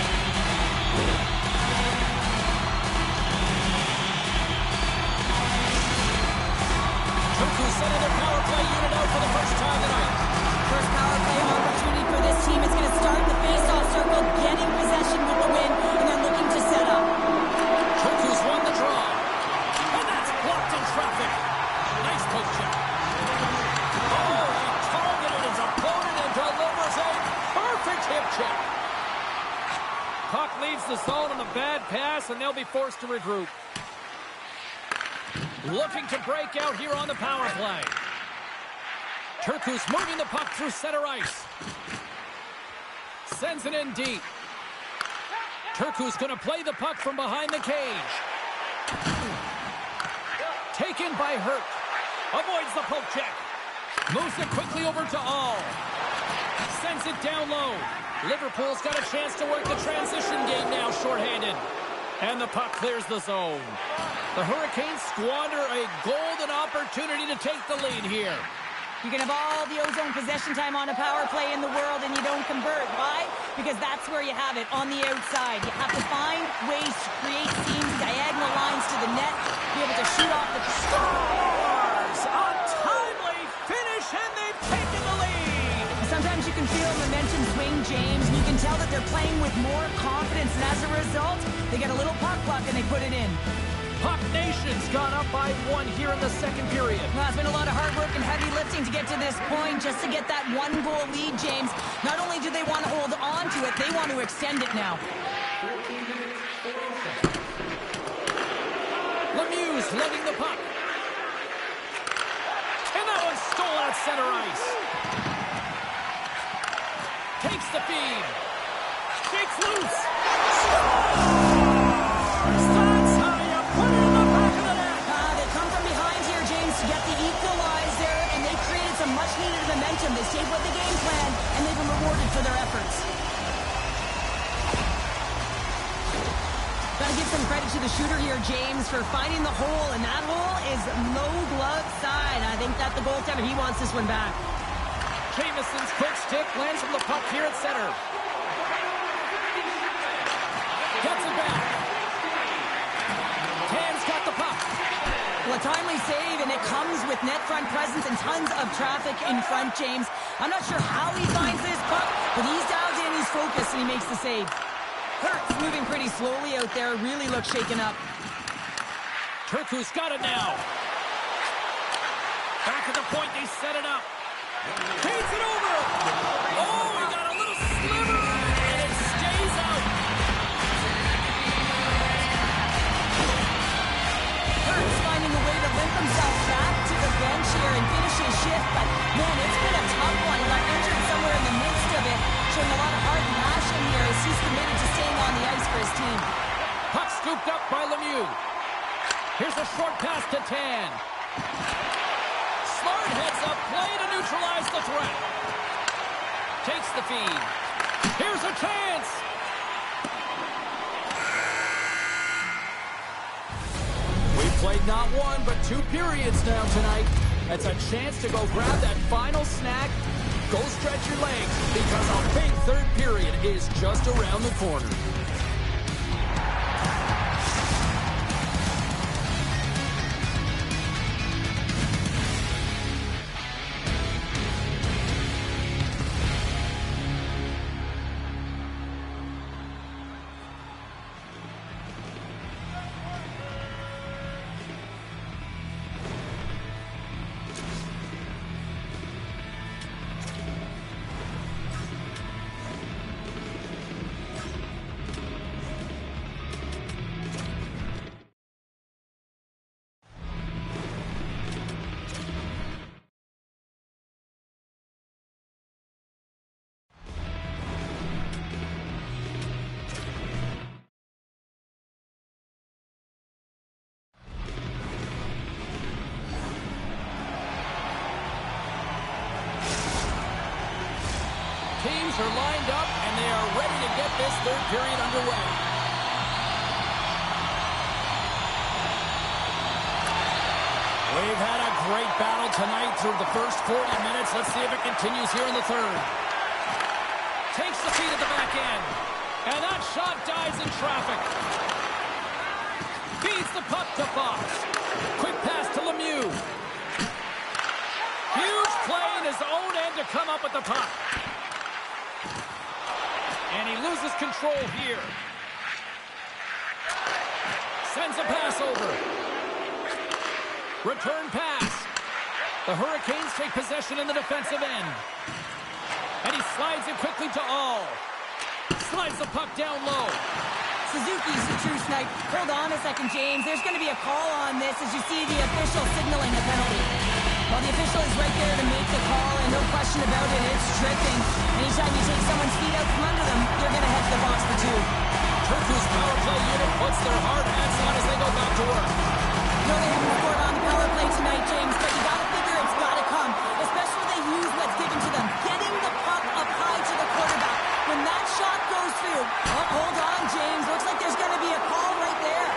Turku's sending their power play unit out for the first time tonight. First power play opportunity for this team is going to start the face-off circle, getting possession with the win, and then looking to set up. Turku's won the draw. And that's blocked in traffic. Nice poke check. Oh, he targeted his opponent and delivers a perfect hip check. Puck leaves the zone on a bad pass, and they'll be forced to regroup. Looking to break out here on the power play. Turku's moving the puck through center ice. Sends it in deep. Turku's going to play the puck from behind the cage. Taken by Hurt. Avoids the poke check. Moves it quickly over to All. Sends it down low. Liverpool's got a chance to work the transition game now, shorthanded. And the puck clears the zone. The Hurricanes squander a golden opportunity to take the lead here. You can have all the ozone possession time on a power play in the world and you don't convert. Why? Because that's where you have it, on the outside. You have to find ways to create seams, diagonal lines to the net, be able to shoot off the... Scores! A timely finish, and they've taken the lead! Sometimes you can feel momentum swing, James, and you can tell that they're playing with more confidence, and as a result, they get a little puck luck and they put it in. Puck Nation's gone up by 1 here in the second period. Well, it's been a lot of hard work and heavy lifting to get to this point, just to get that 1-goal lead, James. Not only do they want to hold on to it, they want to extend it now. Lemieux's letting the puck. And that one's stolen at center ice. Takes the feed. Shakes loose. Scores! That's how you put it in the back of the net. They come from behind here, James, to get the equalizer, and they created some much-needed momentum. They stayed with the game plan, and they've been rewarded for their efforts. Got to give some credit to the shooter here, James, for finding the hole, and that hole is low glove side. I think that the goaltender, he wants this one back. Jameson's quick stick lands from the puck here at center. Gets it back. Can's got the puck. Well, a timely save, and it comes with net front presence and tons of traffic in front, James. I'm not sure how he finds this puck, but he's dialed in, he's focused, and he makes the save. Hurt's moving pretty slowly out there, really looks shaken up. Turku's got it now. Back at the point, they set it up. Feeds it over. Oh, he got a little sliver, and it stays out. Hurt's finding a way to limp himself back to the bench here and finish his shift, but man, it's been a tough one. He got injured somewhere in the midst of it, showing a lot of heart and passion here as he's committed to staying on the ice for his team. Puck scooped up by Lemieux. Here's a short pass to Tan. Smart heads up play to neutralize the threat. Takes the feed. Here's a chance. We've played not one, but 2 periods now tonight. That's a chance to go grab that final snack. Go stretch your legs, because a big third period is just around the corner. teams are lined up, and they are ready to get this third period underway. We've had a great battle tonight through the first 40 minutes. Let's see if it continues here in the third. Takes the feed at the back end. And that shot dies in traffic. Feeds the puck to Fox. Quick pass to Lemieux. Huge play in his own end to come up with the puck. And he loses control here. Sends a pass over. Return pass. The Hurricanes take possession in the defensive end. And he slides it quickly to All. Slides the puck down low. Suzuki's the true snipe. Hold on a second, James. There's going to be a call on this as you see the official signaling a penalty. Well, the official is right there to make the call, and no question about it, it's tripping. Anytime you take someone's feet out from under them, you're going to head to the box for two. Turku's power play unit puts their hard hats on as they go back to work. No, they haven't scored on the power play tonight, James, but you got to figure it's got to come, especially when they use what's given to them. Getting the puck up high to the quarterback. When that shot goes through, oh, hold on, James. Looks like there's going to be a call right there.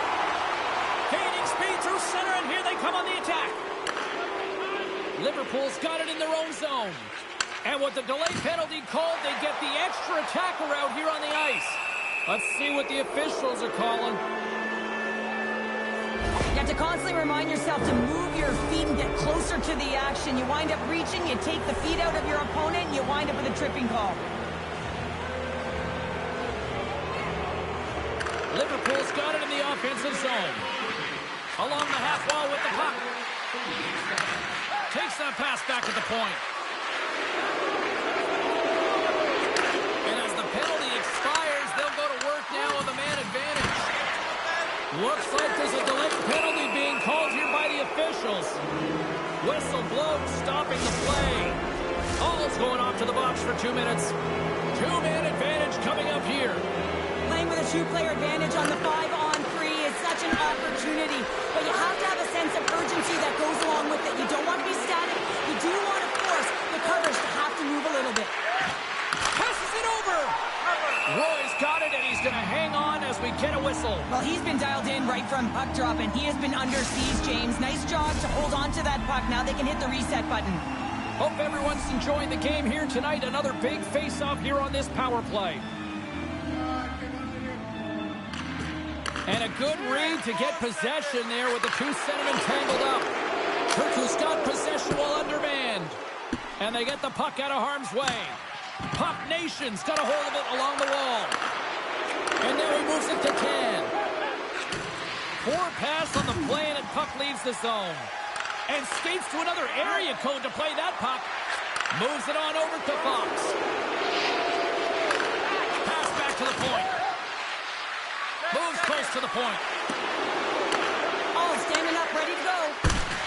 Gaining speed through center, and here they come on the attack. Liverpool's got it in their own zone. And with the delay penalty called, they get the extra attacker out here on the ice. Let's see what the officials are calling. You have to constantly remind yourself to move your feet and get closer to the action. You wind up reaching, you take the feet out of your opponent, and you wind up with a tripping call. Liverpool's got it in the offensive zone. Along the half wall with the puck. Takes that pass back at the point. And as the penalty expires, they'll go to work now with a man advantage. Looks like there's a delayed penalty being called here by the officials. Whistle blown, stopping the play. All's going off to the box for 2 minutes. Two-man advantage coming up here. Playing with a two-player advantage on the 5-on-3 is such an opportunity, but you have to have a sense of urgency that goes along with it. You don't want to be static. You do want to force the coverage to have to move a little bit. Passes it over. Roy's got it, and he's going to hang on as we get a whistle. Well, he's been dialed in right from puck drop, and he has been under siege, James. Nice job to hold on to that puck. Now they can hit the reset button. Hope everyone's enjoying the game here tonight. Another big face-off here on this power play. And a good read to get possession there with the two centermen tangled up. Turku's got possession while undermanned. And they get the puck out of harm's way. Puck Nation's got a hold of it along the wall. And now he moves it to 10. Poor pass on the play, and puck leaves the zone. And skates to another area code to play that puck. Moves it on over to Fox. Pass back to the point. Moves close to the point. Oh, standing up, ready to go.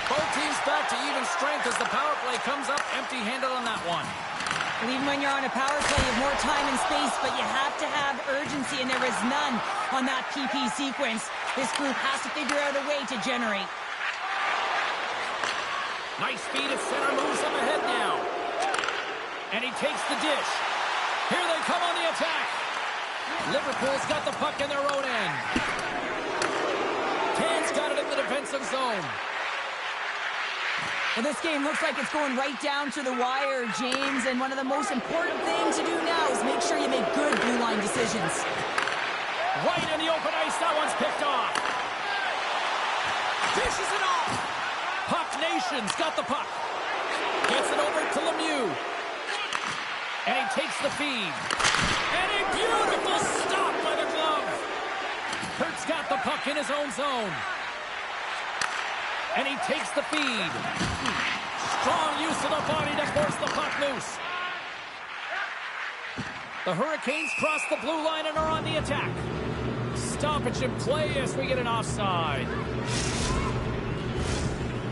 Both teams back to even strength as the power play comes up empty-handed on that one. And even when you're on a power play, you have more time and space, but you have to have urgency, and there is none on that PP sequence. This group has to figure out a way to generate. Nice feed at center, moves up ahead now. And he takes the dish. Here they come on the attack. Liverpool's got the puck in their own end. Canes got it in the defensive zone. Well, this game looks like it's going right down to the wire, James, and one of the most important things to do now is make sure you make good blue line decisions. Right in the open ice, that one's picked off. Dishes it off. Puck Nation's got the puck. Gets it over to Lemieux. And he takes the feed. And a beautiful stop by the glove. Kurt's got the puck in his own zone. And he takes the feed. Strong use of the body to force the puck loose. The Hurricanes cross the blue line and are on the attack. Stoppage in play as we get an offside.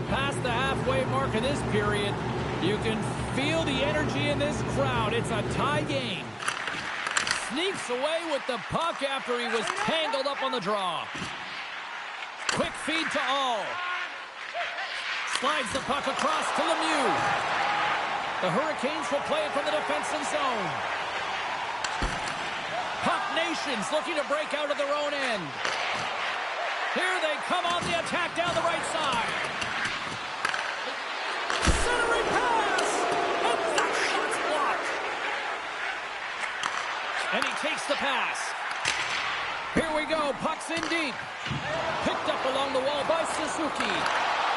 Past the halfway mark of this period, you can feel the energy in this crowd. It's a tie game. Sneaks away with the puck after he was tangled up on the draw. Quick feed to All. Slides the puck across to Lemieux. The Hurricanes will play it from the defensive zone. Nations looking to break out of their own end. Here they come on the attack down the right side. Centering pass! And that shot's blocked. And he takes the pass. Here we go. Puck's in deep. Picked up along the wall by Suzuki.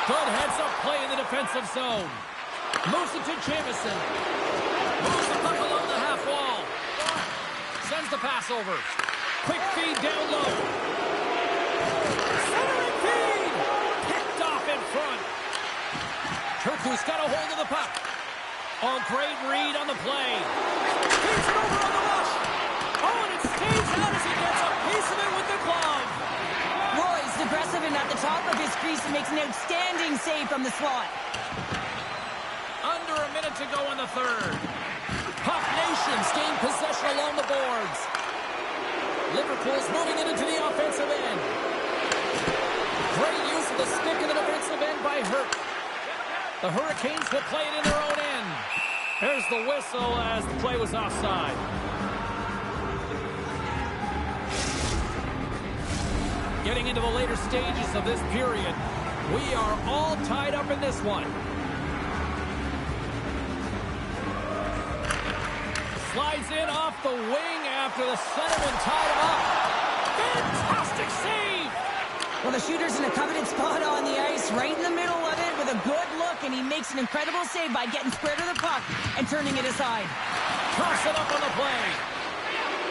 Good heads-up play in the defensive zone. Moves it to Jamison. Moves the puck along the half wall. Sends the pass over. Quick feed down low. Centering feed! Picked off in front. Turku's got a hold of the puck. Oh, great read on the play. Feeds it over on the rush. Oh, and it stays out as he gets a piece of it with the glove. Roy's aggressive and at the top of his crease and makes an outstanding save from the slot. Under a minute to go in the third. Puck Nations gain possession along the boards. Liverpool's moving it into the offensive end. Great use of the stick in the defensive end by Hurt. The Hurricanes will play it in their own end. There's the whistle as the play was offside. Getting into the later stages of this period, we are all tied up in this one. Slides in off the wing after the centerman tied him up. Fantastic save! Well, the shooter's in a coveted spot on the ice, right in the middle of it with a good look, and he makes an incredible save by getting square to the puck and turning it aside. Toss it up on the play.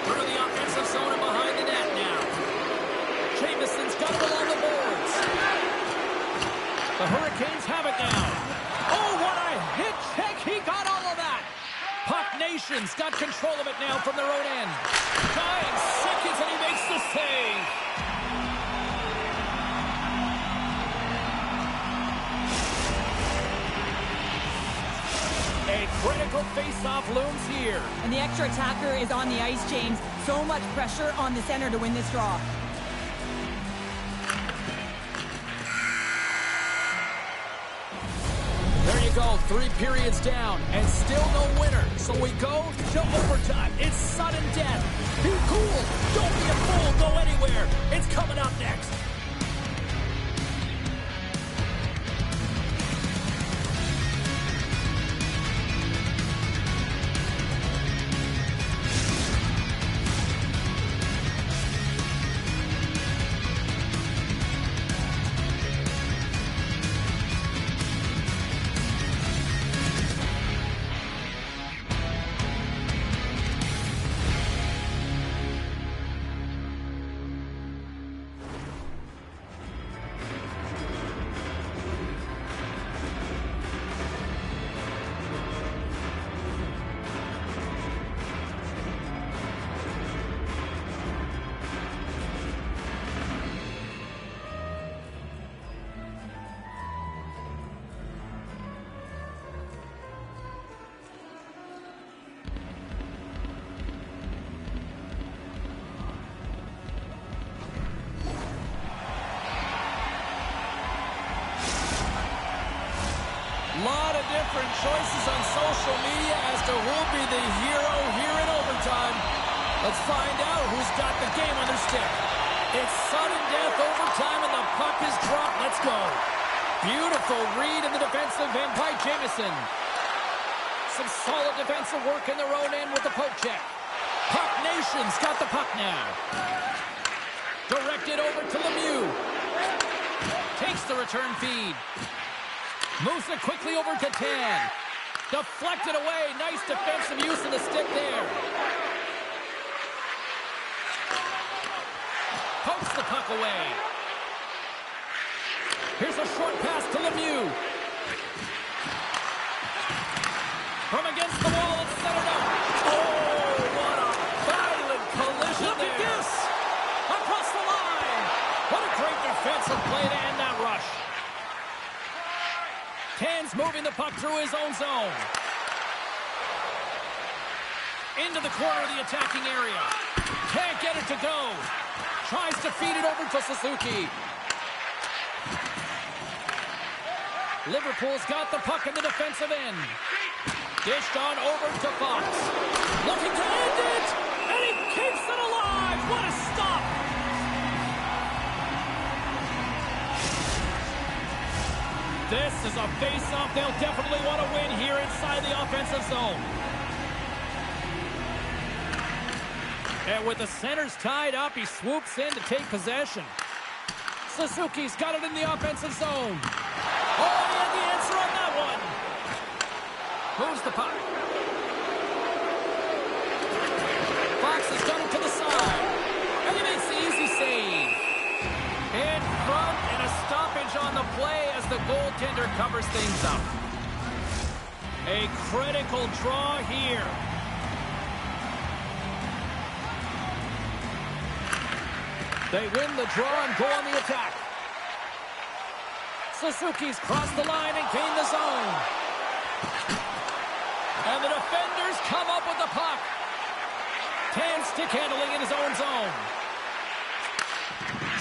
Through the offensive zone and behind the net now. Jamison's got it along the boards. The Hurricanes have it now. Oh, what a hit check. He got all of that. Puck Nations got control of it now from their own end. 9 seconds and he makes the save. A critical face-off looms here. And the extra attacker is on the ice, James. So much pressure on the center to win this draw. There you go, 3 periods down, and still no winner. So we go to overtime. It's sudden death. Be cool. Don't be a fool. Go anywhere. It's coming up next. Lot of different choices on social media as to who'll be the hero here in overtime. Let's find out who's got the game on their stick. It's sudden death overtime and the puck is dropped. Let's go. Beautiful read in the defensive end by Jamison. Some solid defensive work in their own end with the poke check. Puck Nation's got the puck now. Directed over to Lemieux. Takes the return feed. Moves it quickly over to Tan. Deflected away. Nice defensive use of the stick there. Pokes the puck away. Here's a short pass to Lemieux. From against the wall, it's centered up. Oh, what a violent collision. Look at this. Across the line. What a great defensive play to end that rush. Tan's moving the puck through his own zone. Into the corner of the attacking area. Can't get it to go. Tries to feed it over to Suzuki. Liverpool's got the puck in the defensive end. Dished on over to Fox. Looking to end it! And he keeps it alive! This is a face-off they'll definitely want to win here inside the offensive zone. And with the centers tied up, he swoops in to take possession. Suzuki's got it in the offensive zone. Oh, he had the answer on that one. Moves the puck. Fox has got it to the side. And he makes the easy save. In front, and a stoppage on the play as the goaltender covers things up. A critical draw here. They win the draw and go on the attack. Suzuki's crossed the line and gained the zone. And the defenders come up with the puck. Tan stick handling in his own zone.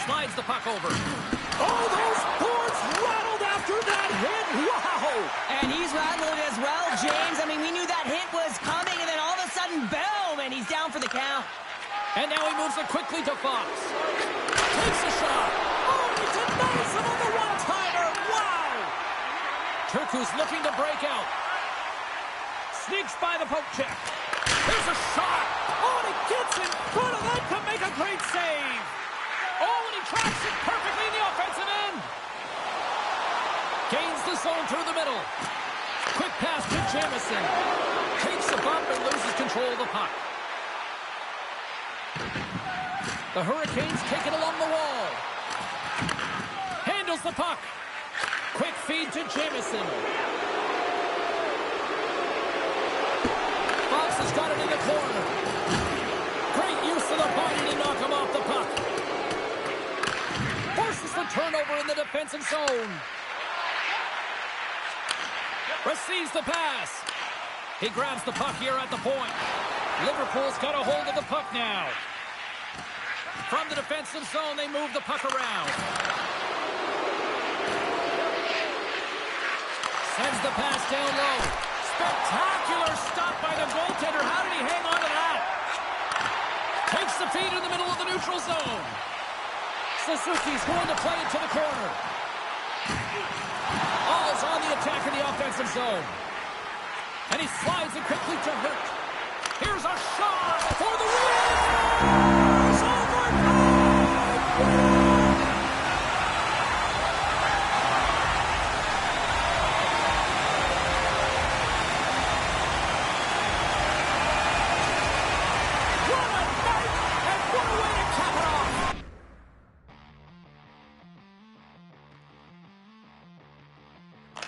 Slides the puck over. Oh, those boards rattled after that hit. Wow! And he's rattled as well, James. I mean, we knew that hit was coming, and then all of a sudden, boom, and he's down for the count. And now he moves it quickly to Fox. Takes a shot. Oh, he denies him on the one-timer. Wow! Turku's looking to break out. Sneaks by the poke check. There's a shot. Oh, and he gets in front of that to make a great save. Oh, and he tracks it perfectly in the offensive end. Gains the zone through the middle. Quick pass to Jamison. Takes a bump and loses control of the puck. The Hurricanes take it along the wall. Handles the puck. Quick feed to Jamison. Fox has got it in the corner. Great use of the body to knock him off the puck. Forces the turnover in the defensive zone. Receives the pass. He grabs the puck here at the point. Liverpool's got a hold of the puck now. From the defensive zone, they move the puck around. Sends the pass down low. Spectacular stop by the goaltender. How did he hang on to that? Takes the feed in the middle of the neutral zone. Suzuki's going to play it to the corner. All's on the attack in the offensive zone. And he slides it quickly to Hurt.